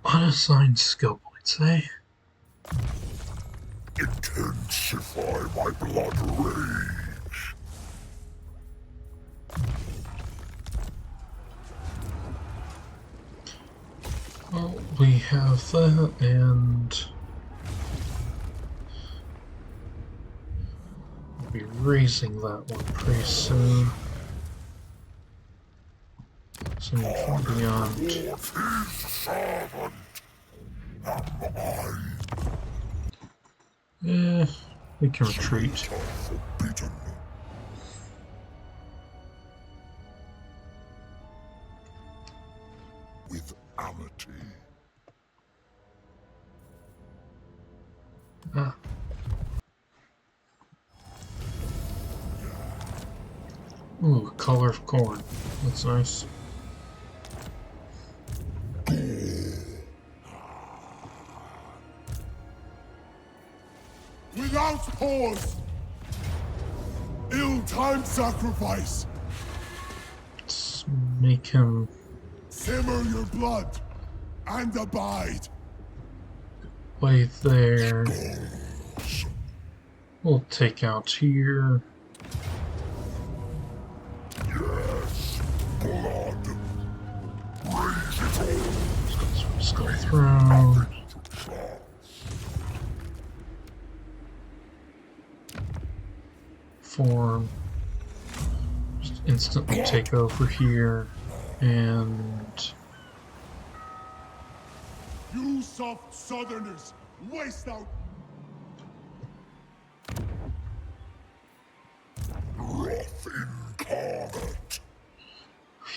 S1: Unassigned skill points, eh?
S2: Intensify my blood rage.
S1: Well, we have that, and we'll be raising that one pretty soon. Something from beyond.
S2: What is servant? Am I
S1: Yeah, we can retreat.
S2: forbidden? With amity.
S1: Ah. Ooh, color of corn. That's nice.
S5: Without pause. Ill-timed sacrifice.
S1: Let's make him
S5: Simmer your blood and abide.
S1: lay there. We'll take out here.
S2: Yes, blood. Raise it all.
S1: Let's go through. Form. Just instantly take over here. And
S5: You soft southerners, waste out.
S2: Wrath incarnate.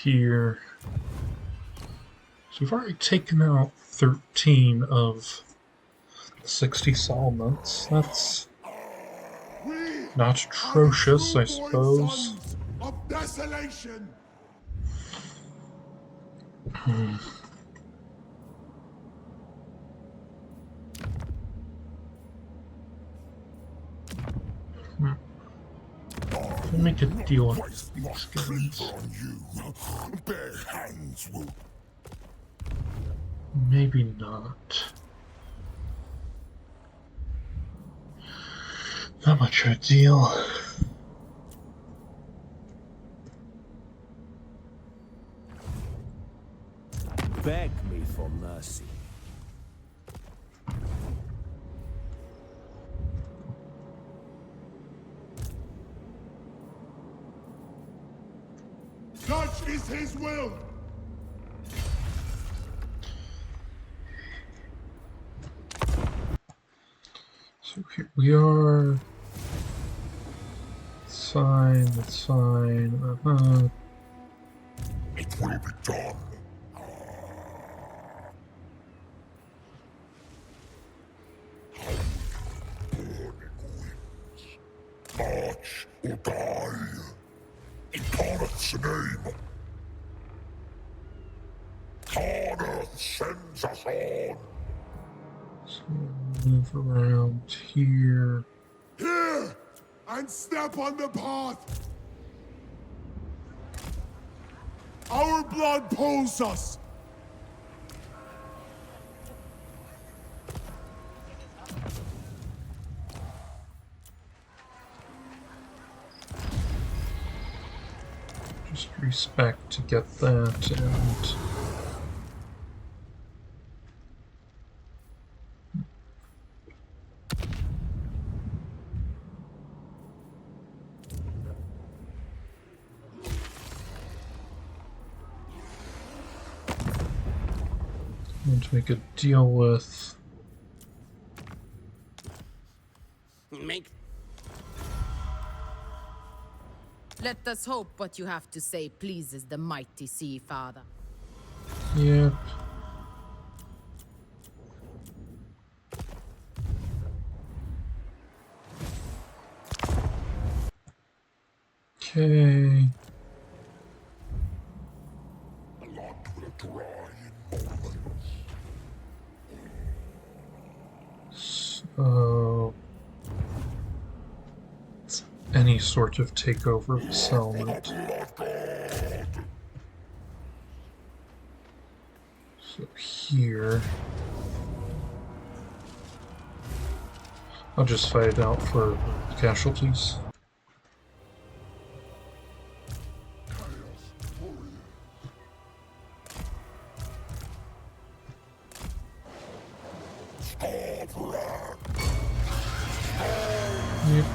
S1: here. So we've already taken out 13 of 60 settlements. That's
S5: We
S1: not
S5: are the
S1: atrocious, I
S5: true-born
S1: suppose.
S5: sons of desolation.
S1: We'll make a deal with
S2: Waste
S1: these
S2: my
S1: guys.
S2: cleaver on you. Bare hands will.
S1: Maybe not. Not much of a deal.
S3: Beg me for mercy.
S5: Such is his will.
S1: So here we are. Sign, let's sign.
S2: It will be done. Burning winds. March or die. In Karnath's name. Karnath sends us on.
S1: So move around here.
S5: Here, and step on the path. Our blood pulls us.
S1: Just respect to get that and want to make a deal with.
S6: Let us hope what you have to say pleases the mighty Sea Father.
S1: Yep. Okay.
S2: Blood will dry in moments.
S1: So it's any sort of takeover of a settlement. So here I'll just fight it out for casualties. Yep.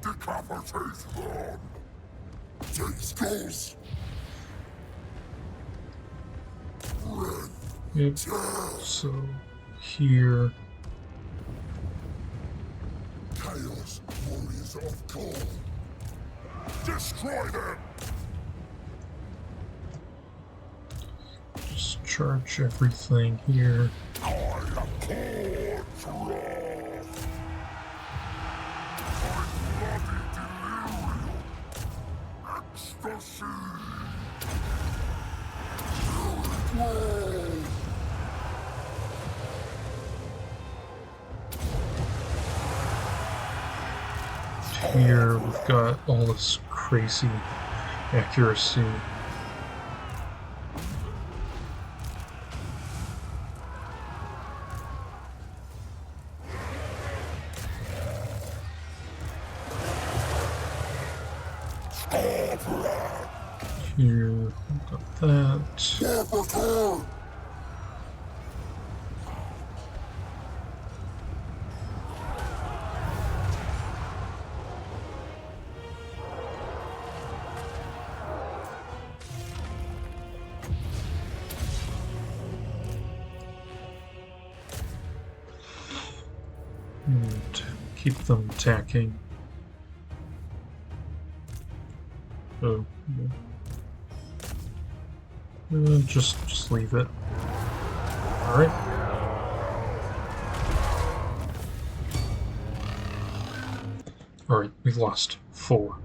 S2: Decapitate them! Taste
S1: Yep. So here.
S2: Chaos warriors of Khrone! Destroy them!
S1: Just charge everything here.
S2: I am Khrne's wrath! My bloody delirium! Ecstasy!
S1: Here we've got all this crazy accuracy. Here we've got that. And keep them attacking. Oh, just leave it. All right. All right, we've lost 4.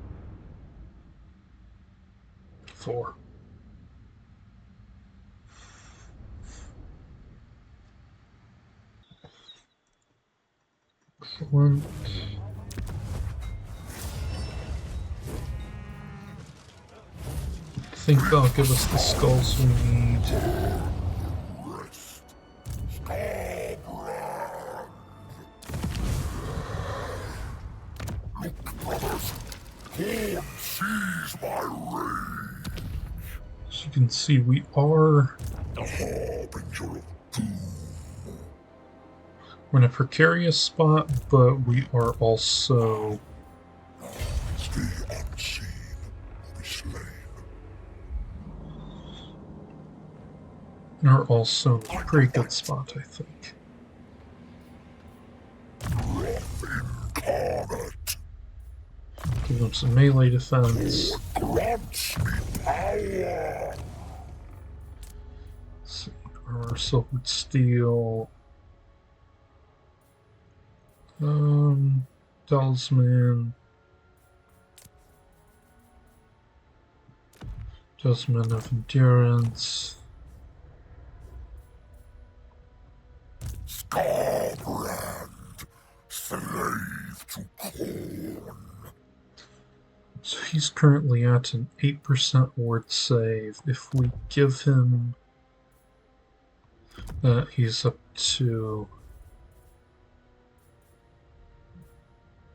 S1: 4. Excellent. I think that'll give us the skulls we need. As you can see, we are we're in a precarious spot, but we are also
S2: The unseen will be slain.
S1: are also in a pretty good spot, I think.
S2: Incarnate
S1: Give them some melee defense.
S2: grants me power.
S1: Let's see, armor, silvered steel. Talisman. Talisman of endurance.
S2: Skarbrand, slave to Khrone.
S1: So he's currently at an 8% ward save. If we give him that, he's up to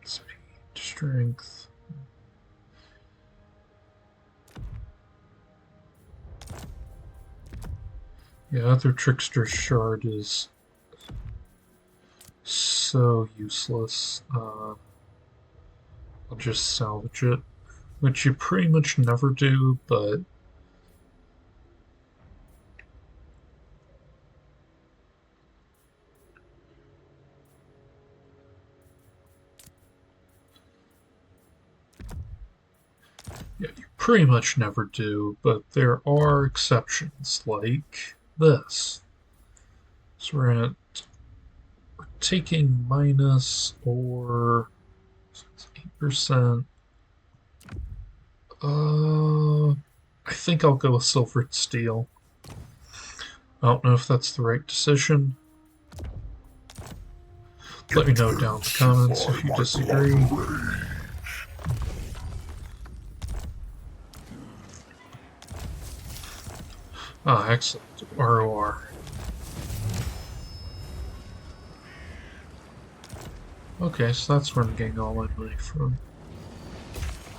S1: speed, strength. Yeah, other Trickster's Shard is so useless. I'll just salvage it, which you pretty much never do, but yeah, you pretty much never do, but there are exceptions, like this. So we're taking minus or 8%. I think I'll go with silvered steel. I don't know if that's the right decision. Let me know down in the comments if you disagree. Ah, excellent. ROR. Okay, so that's where I'm getting all my money from.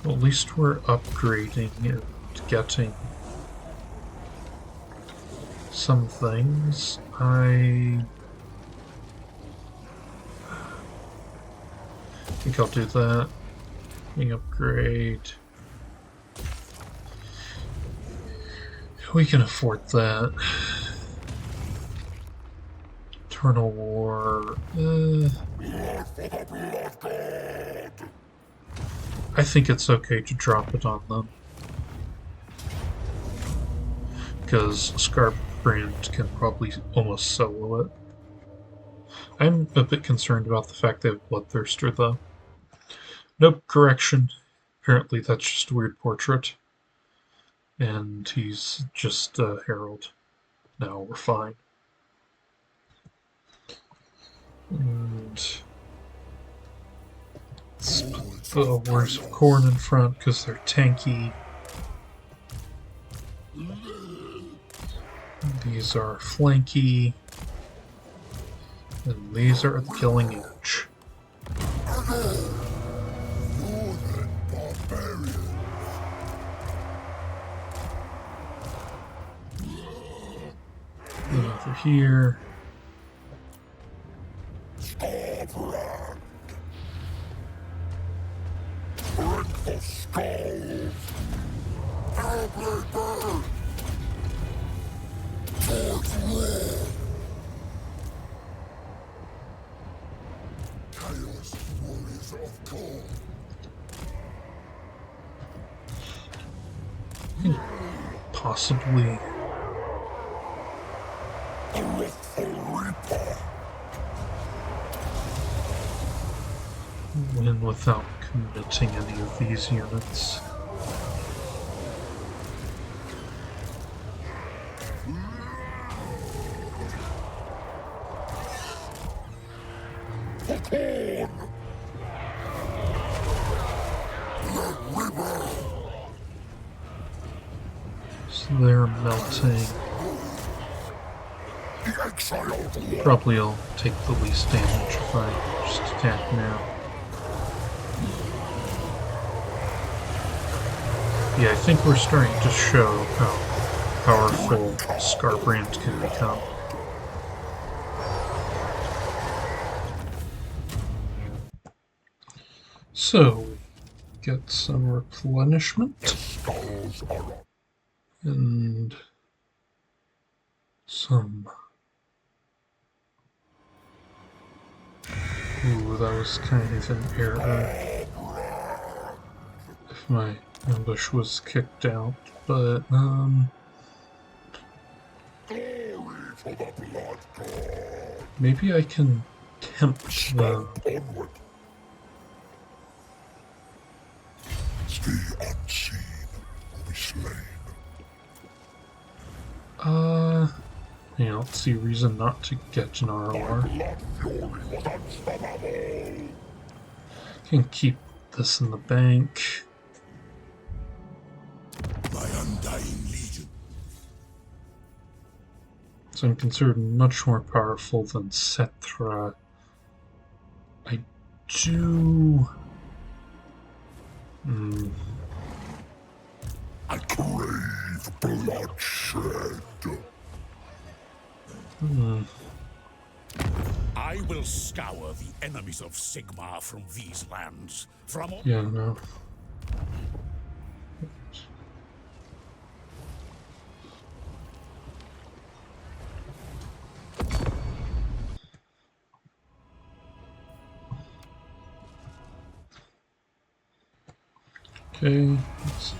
S1: Well, at least we're upgrading and getting some things. I think I'll do that. Upgrade. We can afford that. Total War. I think it's okay to drop it on them. Because Skarbrand can probably almost solo it. I'm a bit concerned about the fact they have Bloodthirster, though. Nope, correction. Apparently that's just a weird portrait. And he's just a herald. Now we're fine. And let's put the Warriors of Khrone in front because they're tanky. These are flanky. And these are the killing edge.
S2: Northern barbarians.
S1: Then over here.
S2: Skarbrand. Break the skulls. Hellblazer. Towards war. Chaos warriors of Khrone.
S1: think possibly win without committing any of these units. So they're melting. Probably I'll take the least damage if I just attack now. Yeah, I think we're starting to show how powerful Skarbrand can become. So, get some replenishment. And some... Ooh, that was kind of an error. If my ambush was kicked out, but, maybe I can tempt them.
S2: The unseen will be slain.
S1: I don't see a reason not to get an ROR. Can keep this in the bank.
S2: My undying legion.
S1: So I'm considered much more powerful than Cetra. I do...
S2: I crave bloodshed.
S4: I will scour the enemies of Sigmar from these lands. From all
S1: Yeah, no. Okay, let's see.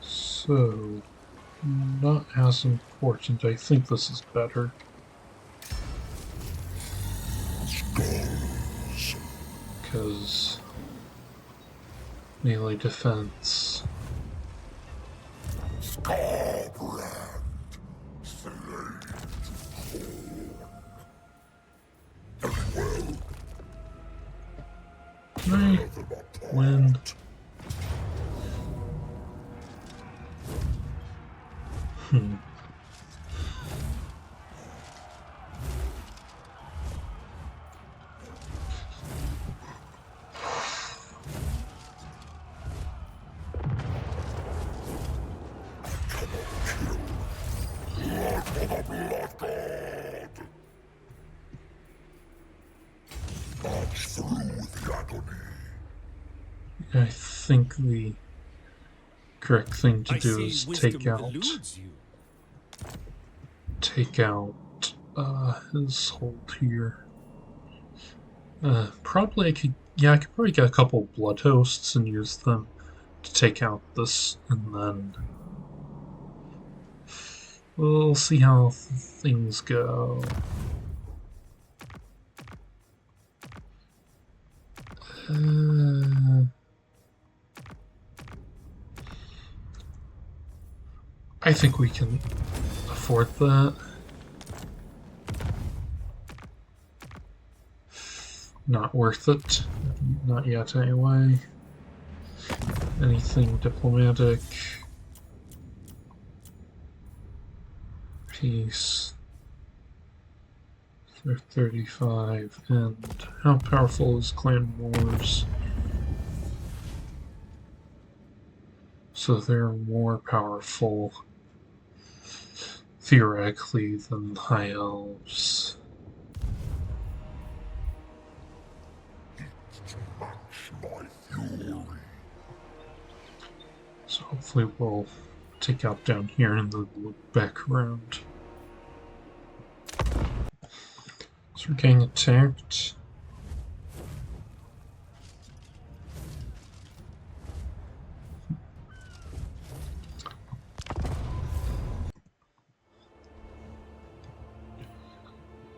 S1: So, not as important. I think this is better. Because melee defense.
S2: Skarbrand slain. Very well.
S1: Right. Win. I think the correct thing to do is take out his hold here. Probably I could probably get a couple blood hosts and use them to take out this, and then we'll see how things go. I think we can afford that. Not worth it. Not yet, anyway. Anything diplomatic. Peace. They're 35. And how powerful is Clan Wars? So they're more powerful, theoretically, than High Elves. So hopefully we'll take out down here and then look back around. So we're getting attacked.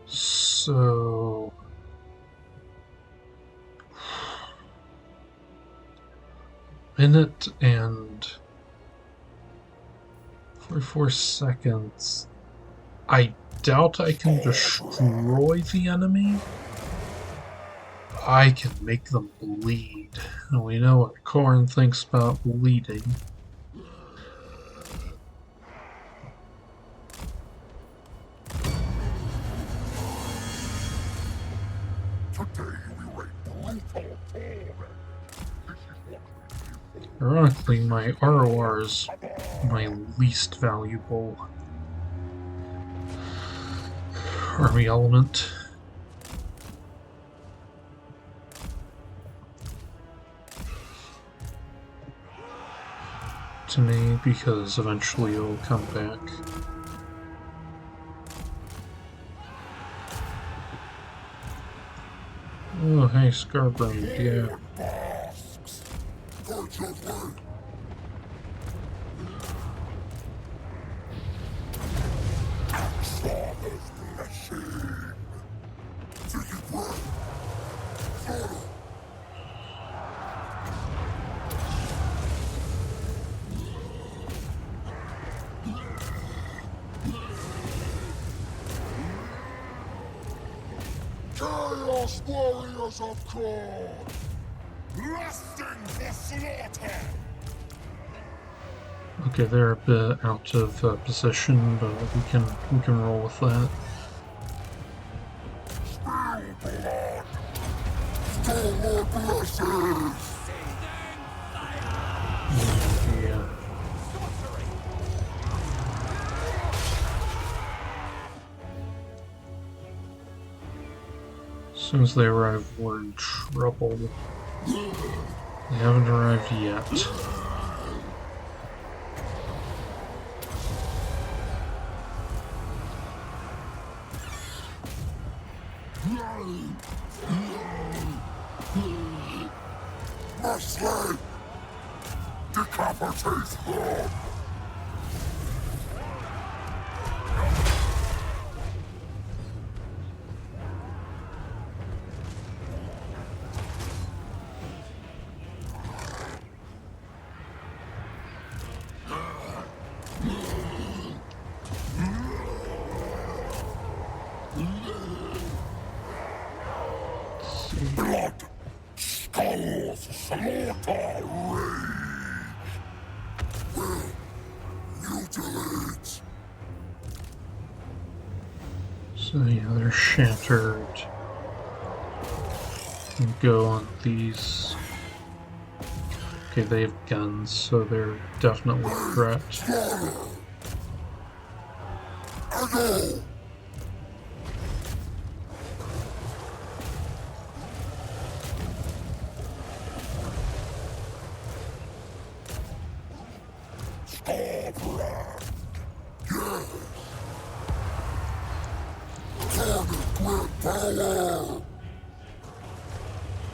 S1: So minute and 44 seconds. I doubt I can destroy the enemy. I can make them bleed. And we know what Khrone thinks about bleeding. Ironically, my ROR is my least valuable army element. To me, because eventually it'll come back. Oh, hey, Skarbrand, yeah.
S5: Chaos Warriors of Khrone! Lusting for slaughter!
S1: Okay, they're a bit out of position, but we can roll with that. Yeah. As soon as they arrive, we're in trouble. They haven't arrived yet.
S5: Mercy! Decapitate her! Blood, skulls, slaughter, rage. Will mutilate.
S1: So yeah, they're shattered. And go on these. Okay, they have guns, so they're definitely a threat.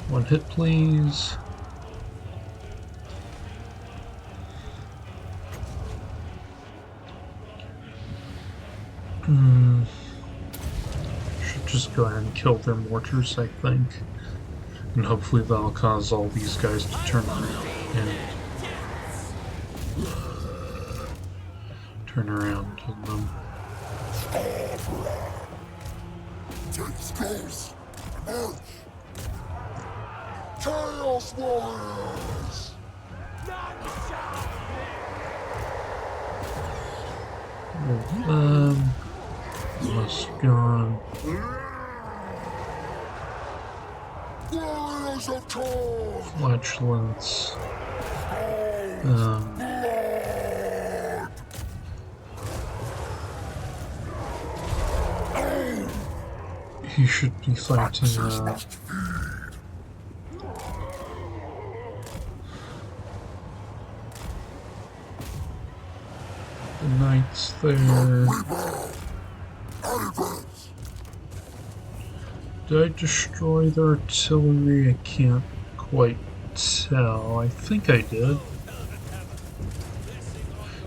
S1: One hit, please. Should just go ahead and kill their mortars, I think. And hopefully that'll cause all these guys to turn around on them.
S5: Chaos Warriors!
S1: Almost gone.
S5: Warriors of Khrone!
S1: Flatulence. He should be fighting the knights there. Did I destroy the artillery? I can't quite tell. I think I did.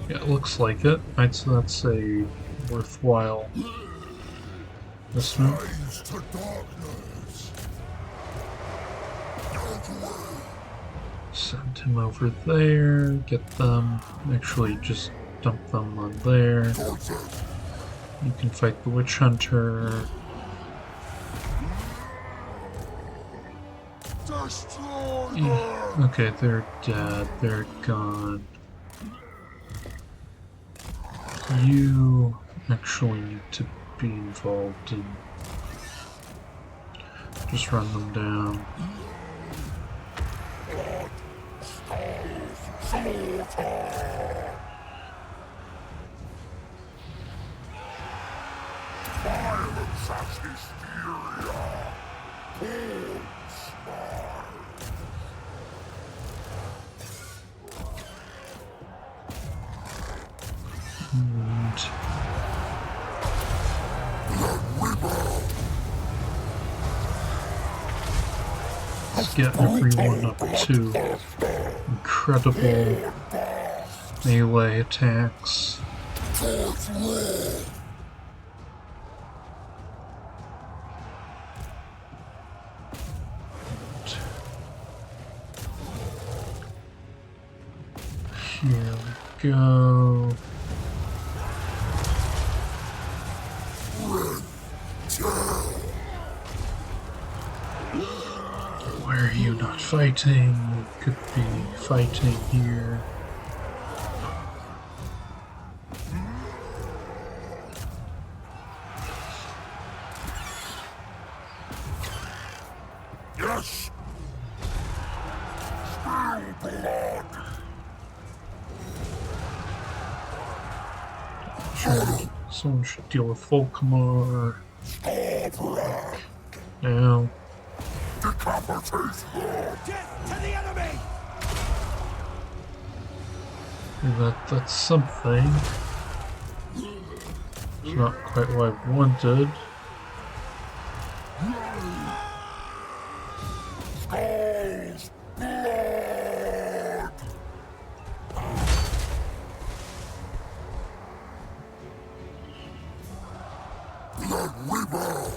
S1: Yeah, it looks like it. Right, so that's a worthwhile investment.
S5: Praise to darkness. Out away.
S1: Send him over there. Get them. Actually, just dump them on there.
S5: Towards it.
S1: You can fight the witch hunter.
S5: Destroy
S1: Yeah.
S5: them.
S1: Okay, they're dead. They're gone. You actually need to be involved in. Just run them down.
S5: Violence as hysteria. Cold smile.
S1: And let's get everyone up to incredible melee attacks.
S5: Towards war.
S1: Here we go. Why are you not fighting? You could be fighting here.
S5: Yes. Spill blood.
S1: Someone should deal with Volkamar
S5: Skarbrand.
S1: now.
S5: Decapitate them.
S4: Death to the enemy!
S1: That's something. It's not quite what I wanted.
S5: Skulls. Blood. Blood Weaver.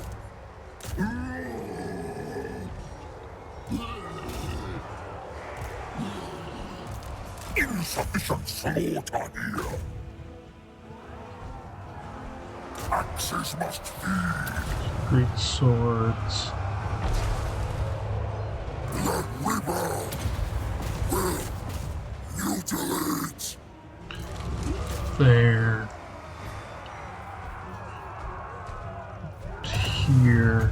S5: Insufficient slaughter here. Axes must feed.
S1: Great swords.
S5: Blood Weaver will mutilate.
S1: There. Here.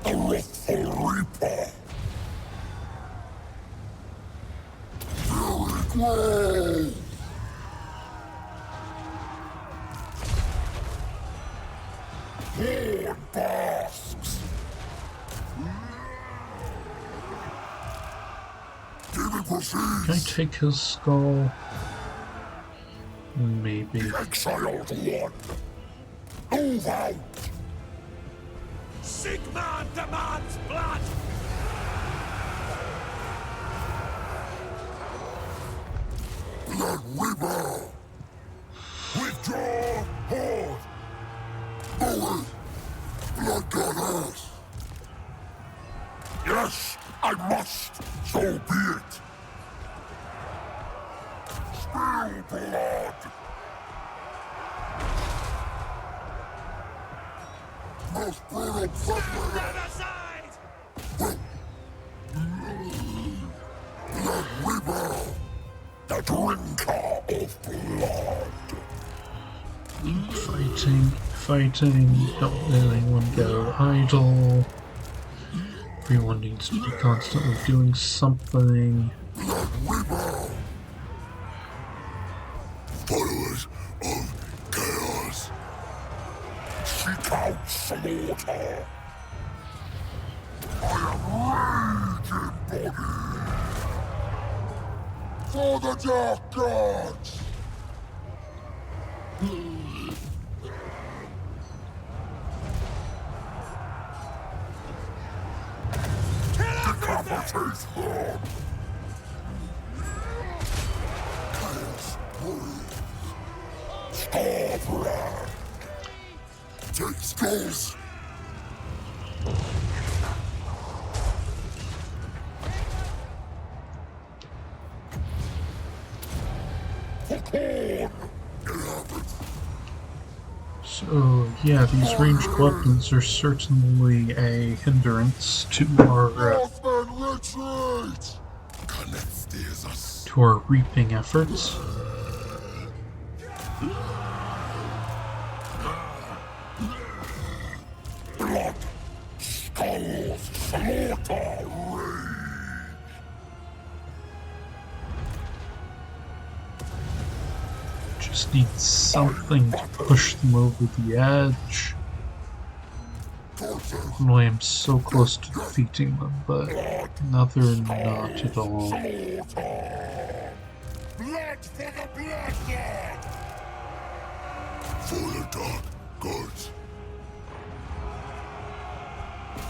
S5: The wrathful Reaper. Very grave. Horn basks. David proceeds.
S1: Can I take his skull? Maybe.
S5: The Exiled one. Move out.
S4: Sigmar demands blood!
S5: Blood Weaver. Withdraw. Horde. Away. Blood goddess. Yes, I must. So be it. Spill blood. Most brutal suffering.
S4: Aside!
S5: Blood Weaver. The drinker of blood.
S1: Fighting. Don't let anyone go idle. Everyone needs to be constantly doing something.
S5: Blood Weaver. Followers of chaos. Seek out slaughter. I am raging body. For the dark gods.
S2: Decapitate them! Chaos breathes. Skarbrand! Take skulls! For Khrone!
S1: So, yeah, these ranged weapons are certainly a hindrance to our
S2: Retreat! Connect steers us.
S1: to our reaping efforts.
S2: Blood, skulls, slaughter, rage.
S1: Just need something to push them over the edge. I know I am so close to defeating them, but now they're not at all.
S2: Blood for the bloodlord! For the dark gods.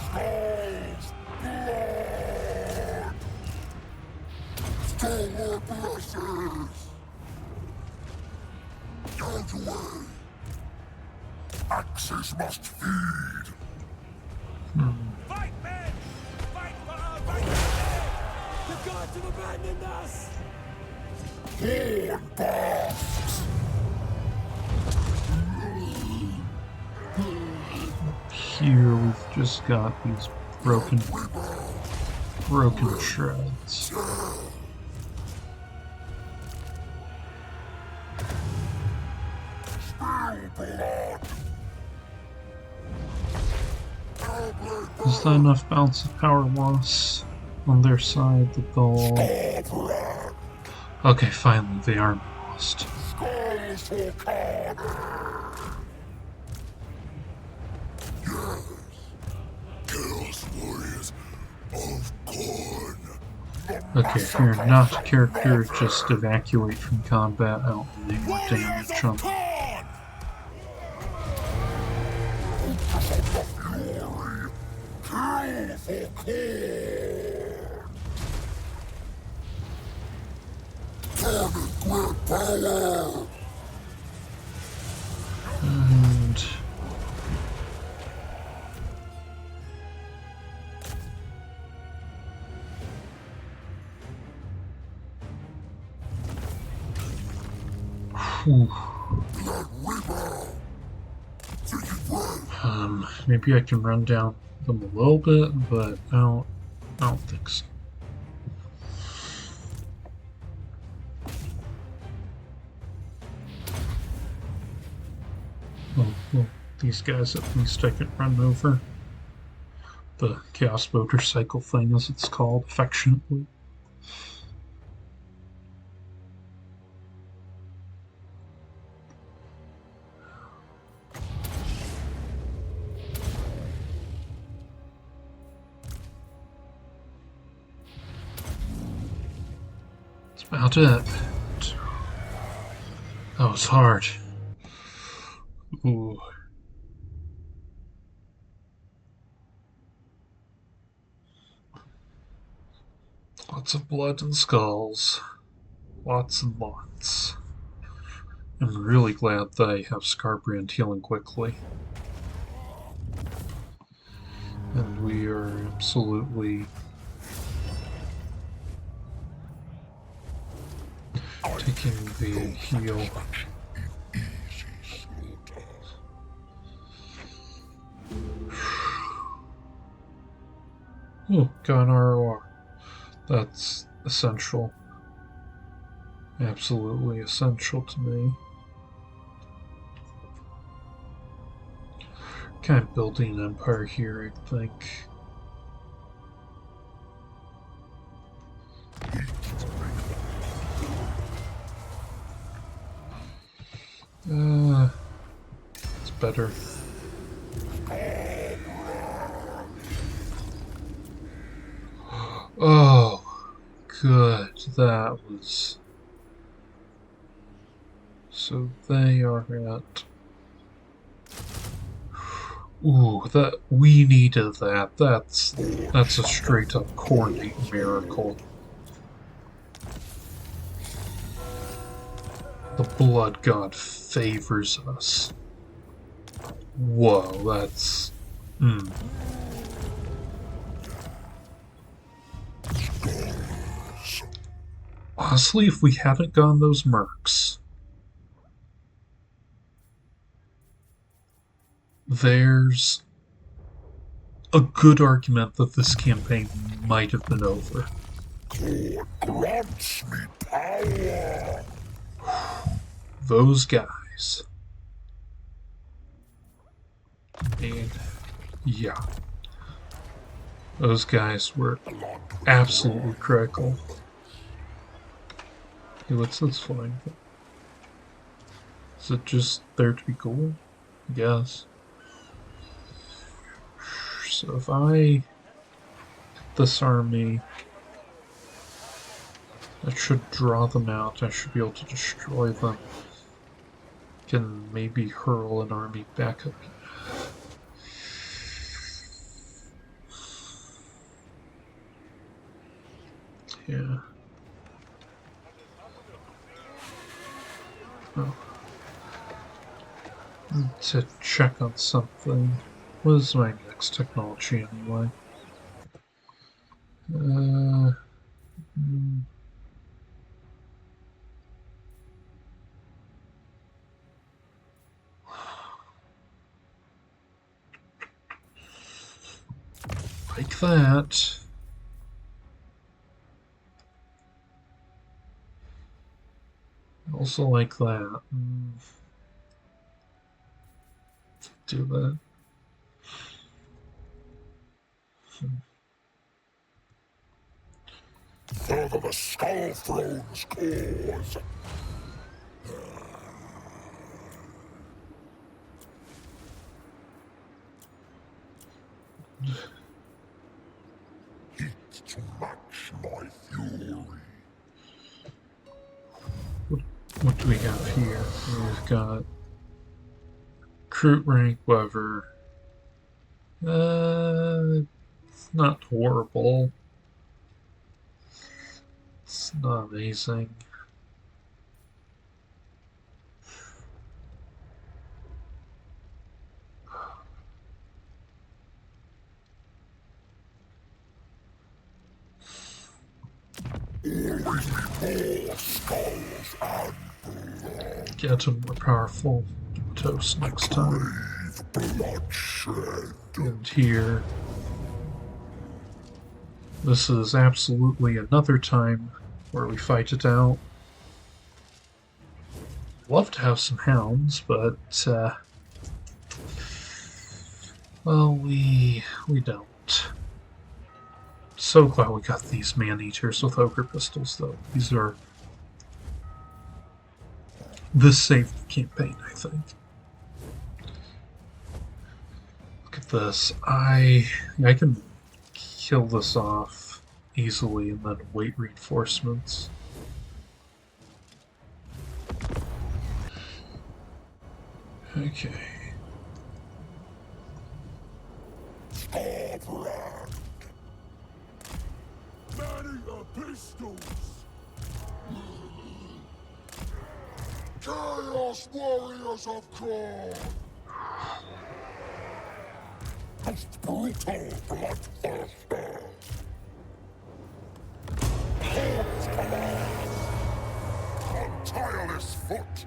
S2: Skulls, blood! Stalwart blessings! Out away! Axes must feed!
S7: Fight, men! Fight for our right! The gods have abandoned us!
S2: Horn basks!
S1: Here we've just got these broken shreds. Is that enough bounce of power loss on their side that they'll... Okay, finally, they aren't lost.
S2: Skulls for Connor! Yes! Chaos Warriors of Khrone!
S1: Okay, if you're not a character, just evacuate from combat. I don't need more
S2: Warriors
S1: damage
S2: of
S1: on
S2: Khrone! Kill for Khrone! Turn great power!
S1: And... Whew. Maybe I can run down them a little bit, but I don't think so. Well, these guys at least I can run over. The Chaos Motorcycle thing, as it's called affectionately. About it. That was hard. Ooh. Lots of blood and skulls. Lots and lots. I'm really glad that I have Skarbrand healing quickly. And we are absolutely taking the heal. Oh, got an ROR. That's essential. Absolutely essential to me. Kind of building an empire here, I think. It's better. Oh, good. That was... So they are at... Ooh, that we needed that. That's a straight up coordinate miracle. The blood god favors us. Whoa, that's Honestly, if we hadn't gone those mercs, there's a good argument that this campaign might have been over.
S2: God grants me power.
S1: Those guys. And yeah. Those guys were absolutely critical. Hey, what's this flying thing? Is it just there to be cool? I guess. So if I get this army, that should draw them out. I should be able to destroy them. Can maybe hurl an army back up. Yeah. Oh. To check on something. What is my next technology anyway? Like that. Also like that. Do that.
S2: Further the Skull Throne's cause. Heat to match my fury.
S1: What do we have here? We've got recruit rank, whatever. It's not horrible. It's not amazing.
S2: Always more skulls and blood.
S1: Get a more powerful toast next time.
S2: Brave bloodshed.
S1: And here. This is absolutely another time where we fight it out. Love to have some hounds, but well, we don't. So glad we got these man-eaters with ogre pistols, though. These are this saved the campaign, I think. Look at this. I can kill this off easily and then wait reinforcements. Okay.
S2: Skarbrand.
S5: Man-eater pistols! Chaos Warriors of Khrone!
S2: Most brutal bloodthirster. Horde's command. On tireless foot,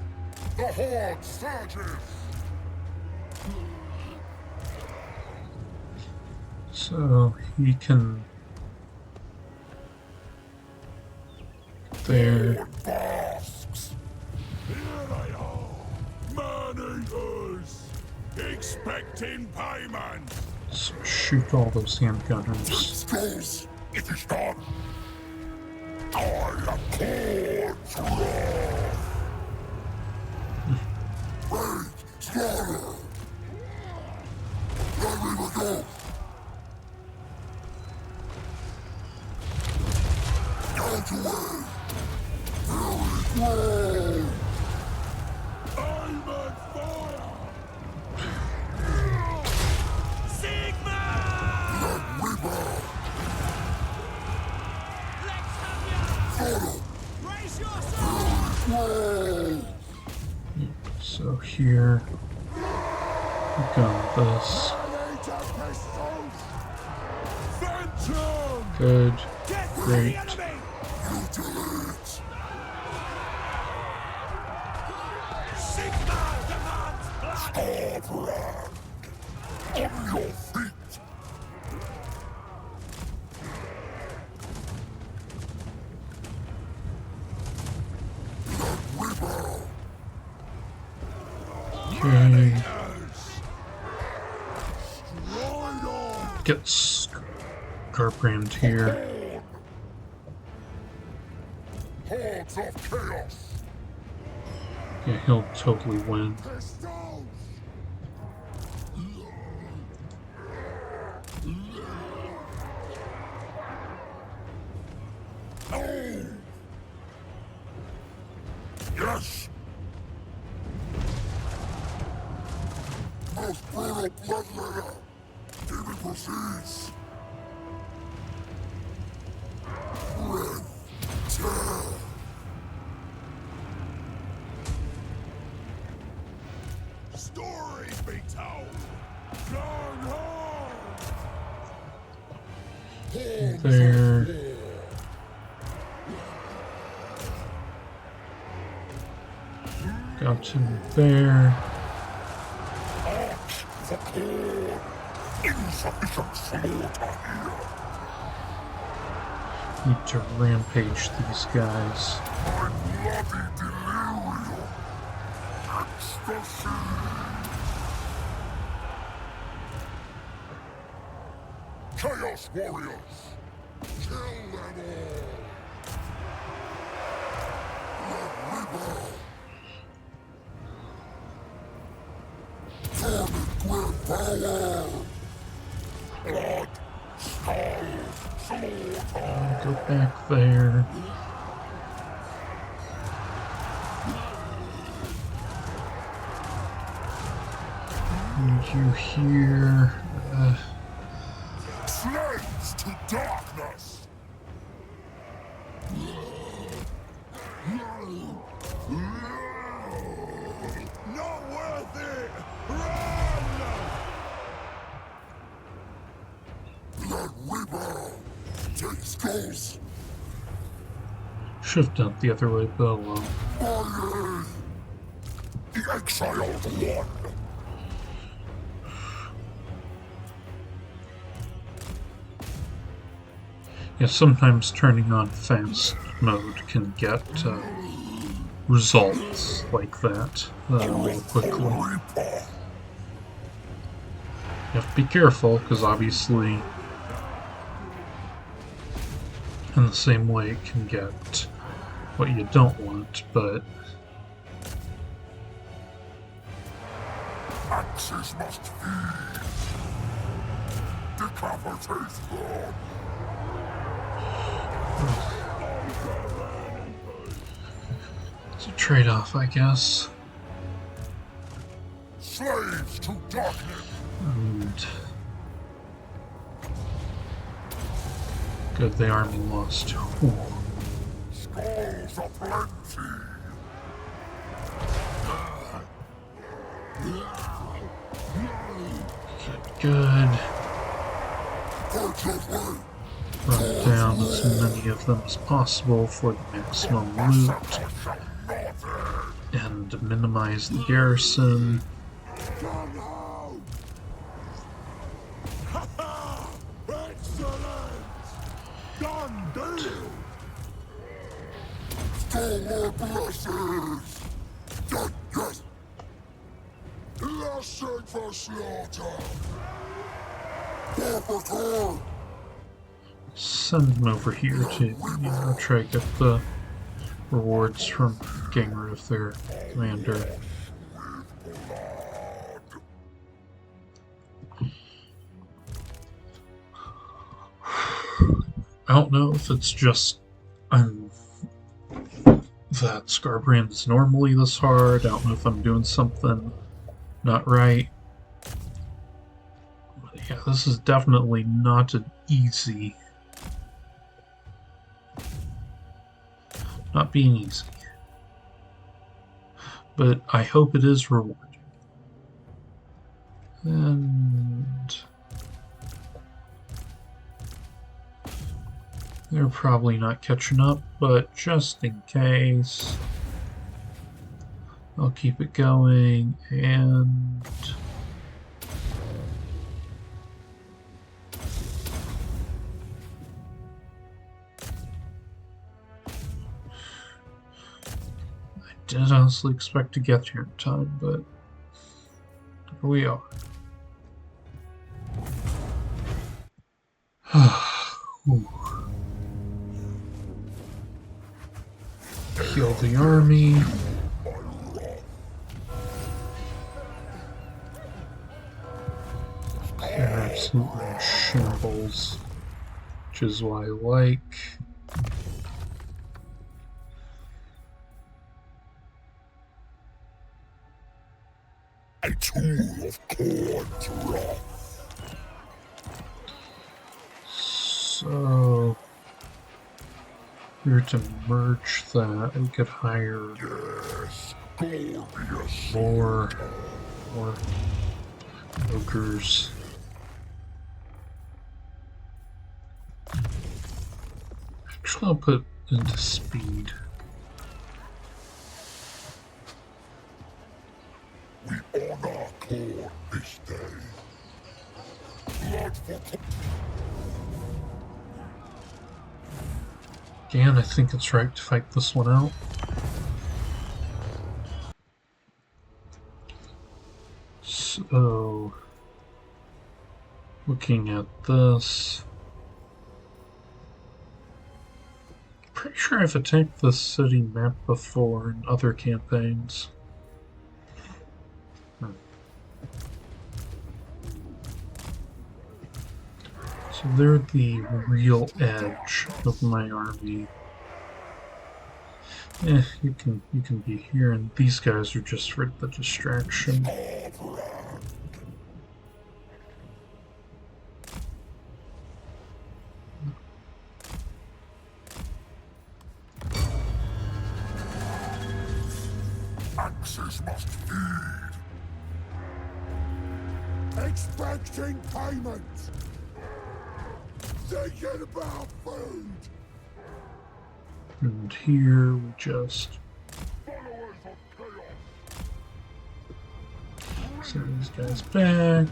S2: the horde surges.
S1: So he can there.
S2: Horde basks.
S5: Here they are! Man-eaters! Expecting payment!
S1: So shoot all those handgunners.
S2: Skills, it is done. I am Horde's wrath. Rage, slaughter. Let me go. Out away. Very well.
S5: Aim and fire!
S1: here. Got this. Good. Great.
S2: Skarbrand! On your feet!
S1: Okay. Get Skarbrand here.
S2: Hordes of chaos!
S1: Yeah, he'll totally win.
S2: Yes! Most brutal bloodletter! Demon proceeds! Red tear! Stories be told! Gung ho!
S1: There. Got him there.
S2: The core! Insufficient slaughter here!
S1: Need to rampage these guys.
S2: My bloody delirium! Ecstasy! Chaos warriors! Kill them all! The river! With power! Blood, skull, slaughter!
S1: Go back there. Need you here.
S2: Slaves to darkness! Not worth it! Run! The Reaper takes course!
S1: Should have done it the other way, but oh well.
S2: Aye, the Exiled one!
S1: Yeah, sometimes turning on fast mode can get results like that real quickly. You have to be careful, because obviously in the same way it can get what you don't want, but
S2: Axes must feed! Decapitate them!
S1: it's a trade-off, I guess.
S2: Slaves to darkness!
S1: And good, the army lost. Ooh.
S2: Skulls aplenty!
S1: Good.
S2: Purge away!
S1: Run down as many of them as possible for the maximum loot and minimize the garrison.
S2: Excellent! Done deal! Still more blessings! Yes! Blessing for slaughter! Perpetual!
S1: Send them over here to, try to get the rewards from getting rid of their commander. I don't know if it's just that Skarbrand is normally this hard. I don't know if I'm doing something not right. But yeah, this is definitely not an easy. Not being easy. but I hope it is rewarding. And they're probably not catching up, but just in case, I'll keep it going. And I didn't honestly expect to get here in time, but here we are. Kill the army. They're absolutely in shambles, which is what I like.
S2: A tool of Khrone's wrath.
S1: So, if we were to merge that, we could hire
S2: Yes, glorious.
S1: more ogres. Actually, I'll put into speed.
S2: We honor Khrone this day. Blood for
S1: Again, I think it's right to fight this one out. So, looking at this, pretty sure I've attacked this city map before in other campaigns. So they're the real edge of my army. You can be here, and these guys are just for the distraction.
S2: axes must feed.
S5: Expecting payment! Thinking about food!
S1: And here we just send these guys back.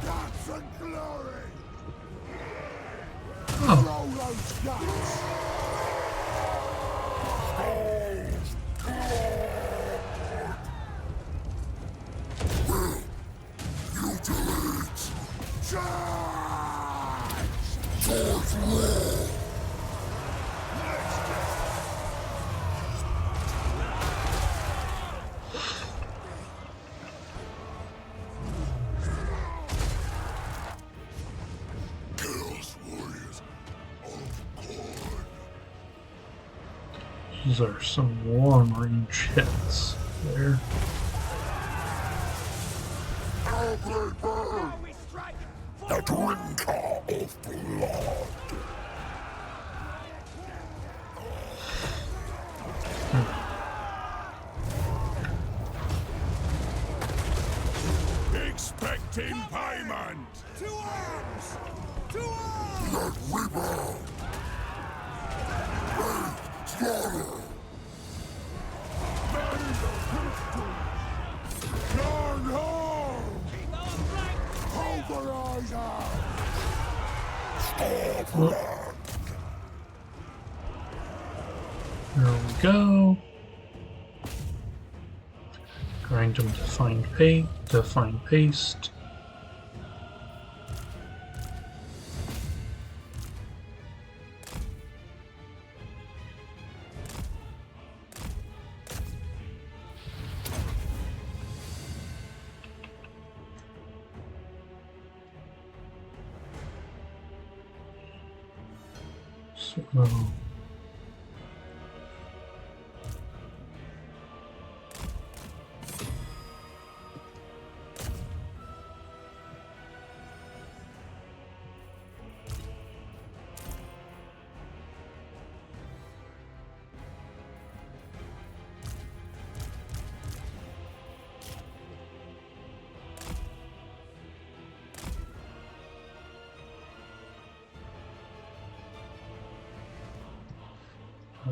S5: Guts and glory!
S1: Oh,
S5: Roll those guts!
S2: Chaos warriors of Khrone.
S1: these are some long-range hits there.
S2: Every bird,
S7: We strike
S2: the drinker of blood. Expecting payment.
S7: to arms! To arms!
S2: Let river. Slaughter.
S5: Long home! Pulverizer!
S2: Skarbrands.
S1: There we go. Grind them to fine paste. So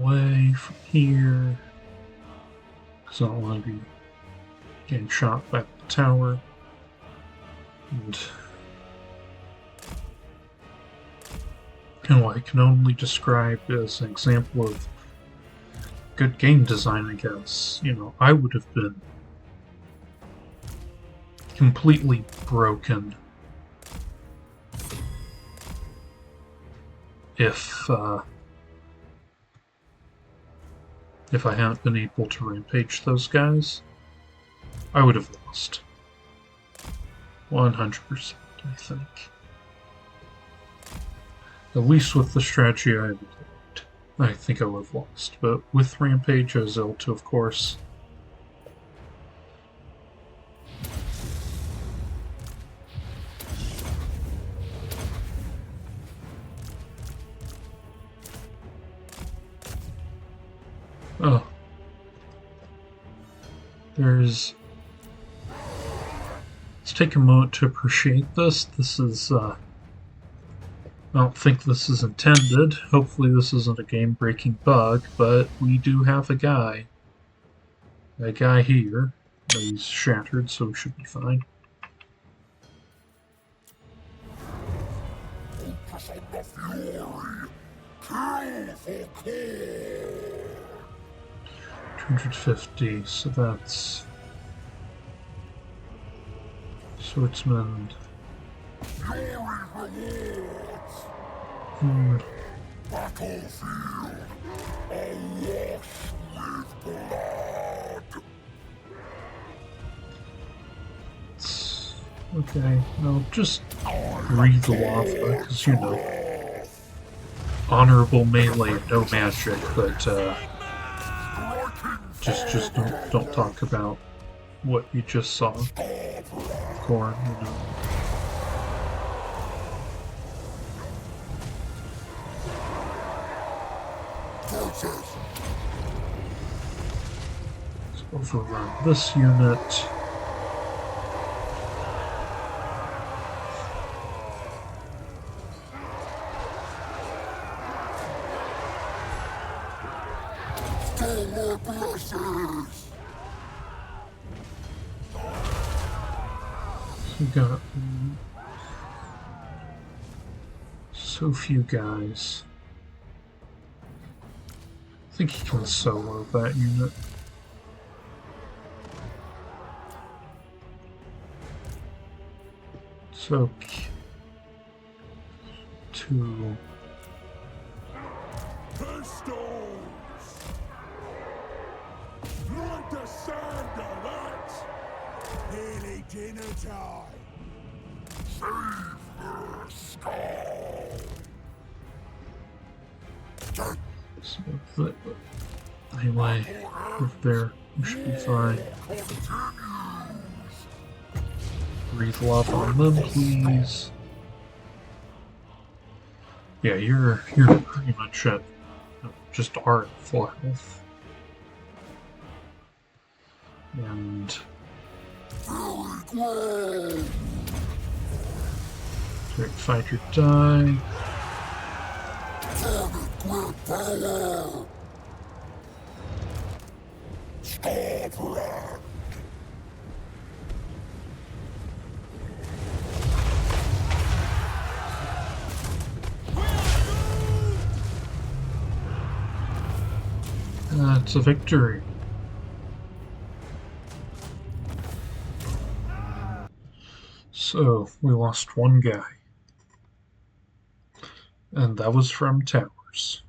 S1: away from here. Because I don't want to be getting shot by the tower. And what I can only describe as an example of good game design, I guess. You know, I would have been completely broken if I hadn't been able to rampage those guys. I would have lost. 100%, I think. At least with the strategy I employed, I think I would have lost. But with Rampage, I was able to, of course. Oh. Let's take a moment to appreciate this. This is, I don't think this is intended. Hopefully this isn't a game-breaking bug, but we do have a guy. A guy here. He's shattered, so he should be fine.
S2: Focus on the fury. Kill for Khrone.
S1: 250, so that's swordsman.
S2: Fury rewards. Battlefield awash with blood.
S1: Okay, I'll just read the Wafa, because, you know, honorable melee, no magic, but, just don't talk about what you just saw. Khrone, you know. Let's overrun this unit. We got so few guys. I think he can solo that unit. So two.
S5: Pistols! Like the sound of that! Nearly dinner time!
S2: Save the skull.
S1: So anyway, over there, we should be fine. Breathe lava on them, please. Yeah, you're pretty much at just are at full health. And great fighter die.
S2: Skarbrand.
S1: It's a victory. So, we lost one guy. And that was from towers.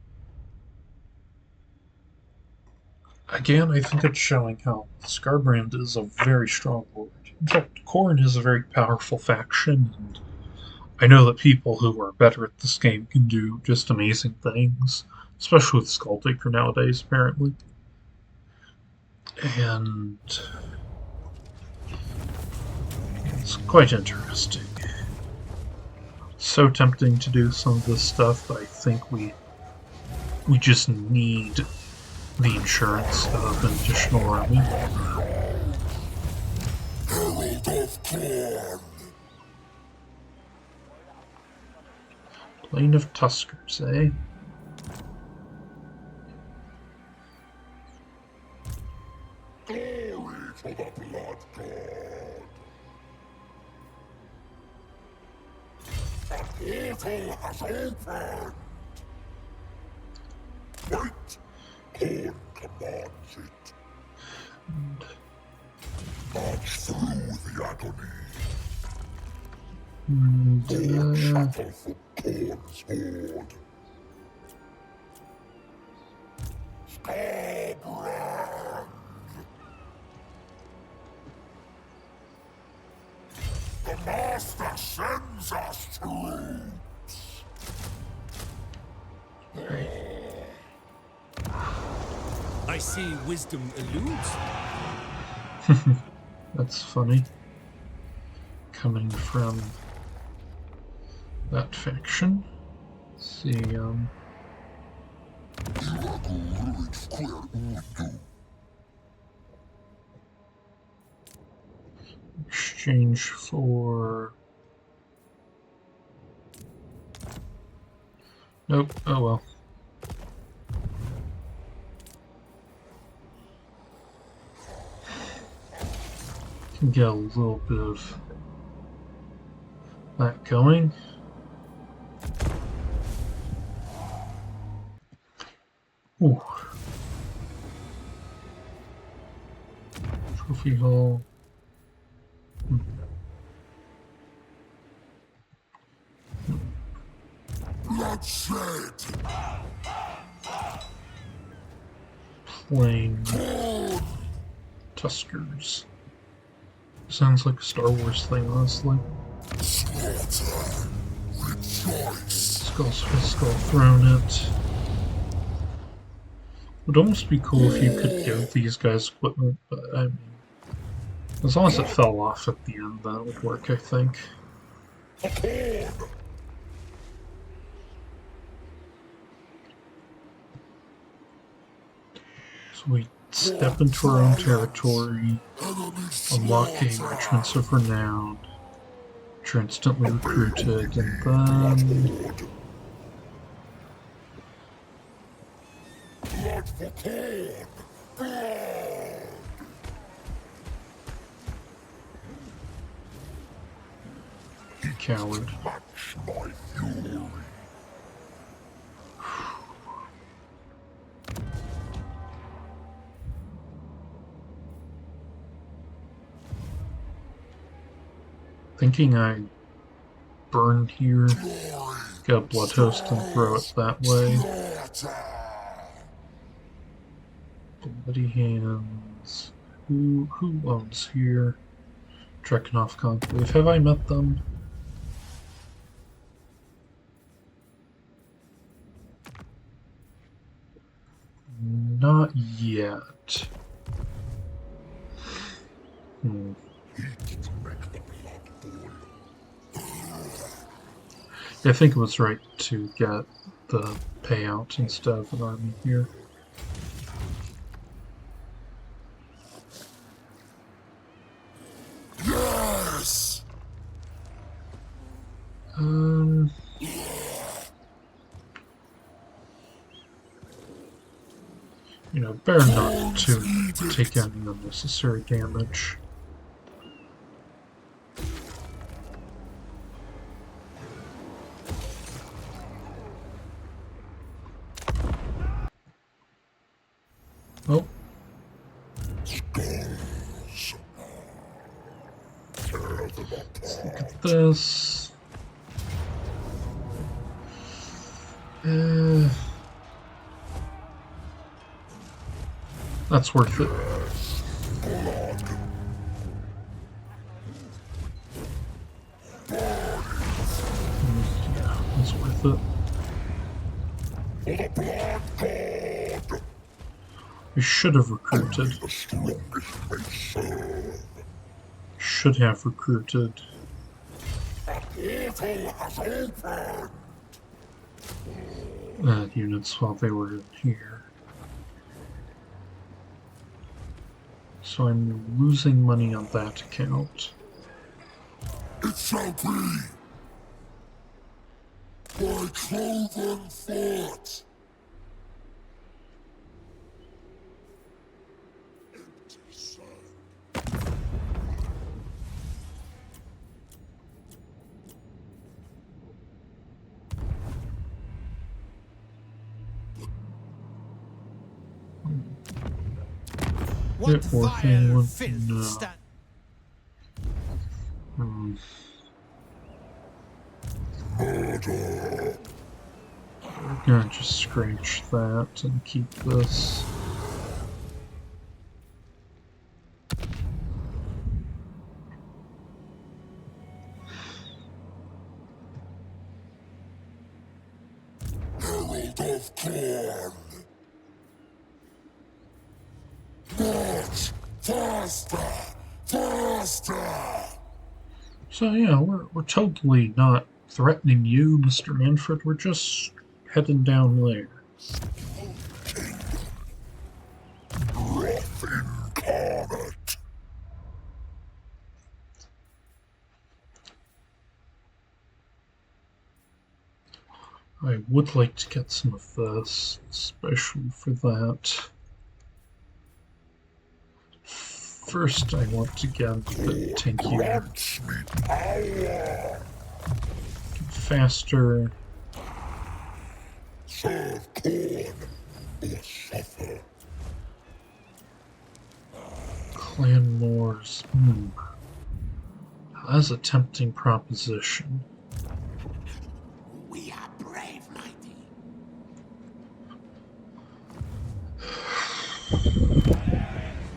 S1: Again, I think it's showing how Skarbrand is a very strong lord. In fact, Khrone is a very powerful faction, and I know that people who are better at this game can do just amazing things, especially with Skulltaker nowadays, apparently. And it's quite interesting. So tempting to do some of this stuff, but I think we just need the insurance of an additional army.
S2: Herald of Khrone.
S1: Plain of Tuskers, eh?
S2: A portal has opened! Wait! Khrone commands it. March through the agony. All shuttle from Khrone's horde. Skarbrand! The Master sends us troops!
S7: I see wisdom eludes.
S1: That's funny. Coming from that faction. Let's see, exchange for... Nope, oh well. Can get a little bit of that going. Ooh. Trophy hall.
S2: Bloodshed!
S1: Playing Tuskers. Sounds like a Star Wars thing, honestly.
S2: Slaughter! Rejoice!
S1: Skull thrown it. Would almost be cool if you could give these guys equipment, but I mean, as long as it fell off at the end, that would work, I think. So we step into our own territory, unlock enrichments of renown, which are instantly recruited, and then...
S2: Blood for Khrone! Blood!
S1: Coward.
S2: Match my fury!
S1: Thinking I burn here, get a blood host and throw it that way. Bloody hands. Who owns here? Drekenhoff Conclave. Have I met them? Not yet. I think it was right to get the payout instead of an army here.
S2: Yes!
S1: You know, better not to take any unnecessary damage. Oh.
S2: Skulls.
S1: Let's look at this. That's worth it. Yeah, that's worth it. We should have recruited. Should have recruited. Units while they were here. So I'm losing money on that account.
S2: It shall be! My cloven foot! Empty sun.
S4: What
S1: It working?
S4: vile
S1: What?
S4: filth
S1: No.
S4: sta-
S1: Hmm.
S2: Murder.
S1: We're gonna just scratch that and keep this.
S2: Herald of Khrone. March! Faster! Faster!
S1: So yeah, we're totally not threatening you, Mr. Manfred. We're just heading down there.
S2: Wrath incarnate.
S1: I would like to get some of this, especially for that. First, I want to get a bit tankier,
S2: Grants me power.
S1: faster.
S2: Serve Khrone or suffer.
S1: Clan wars. That's a tempting proposition.
S4: We are brave, mighty.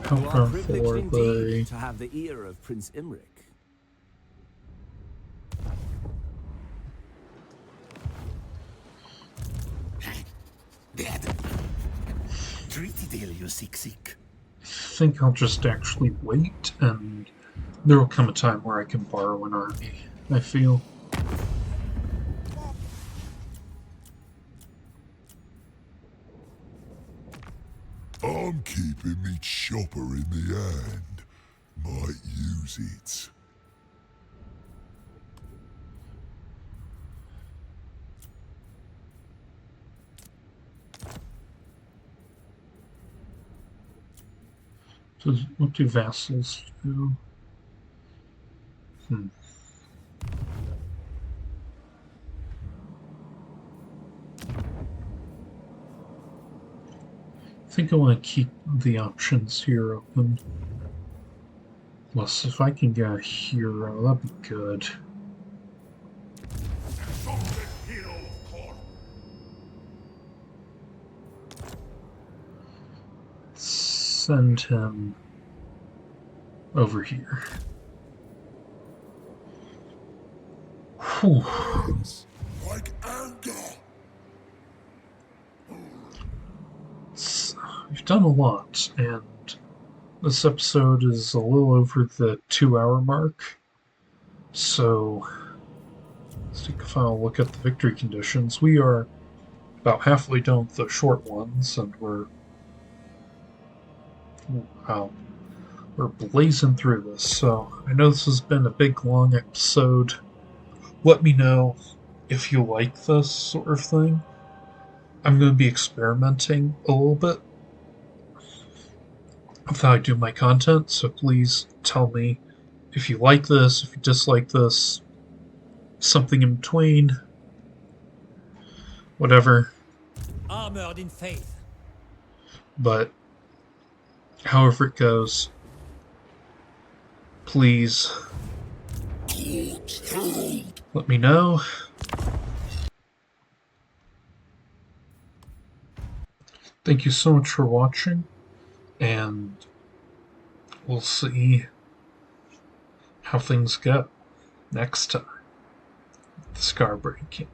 S1: How
S8: You are
S1: far
S8: privileged
S1: for
S8: indeed
S1: they?
S8: to have the ear of Prince Imric.
S4: Dead. Treaty deal, you sick.
S1: I think I'll just actually wait, and there will come a time where I can borrow an army, I feel.
S2: I'm keeping me chopper in the hand. Might use it.
S1: What do vassals do? I think I want to keep the options here open. Plus, if I can get a hero, that'd be good. Send him over here. Whew.
S2: Like anger.
S1: We've done a lot, and this episode is a little over the 2-hour mark. So, let's take a final look at the victory conditions. We are about halfway done with the short ones, and we're blazing through this. So, I know this has been a big, long episode. Let me know if you like this sort of thing. I'm going to be experimenting a little bit with how I do my content, so please tell me if you like this, if you dislike this, something in between, whatever.
S7: Armored in faith.
S1: But however it goes, please let me know. Thank you so much for watching, and we'll see how things go next time. The Skarbrand King.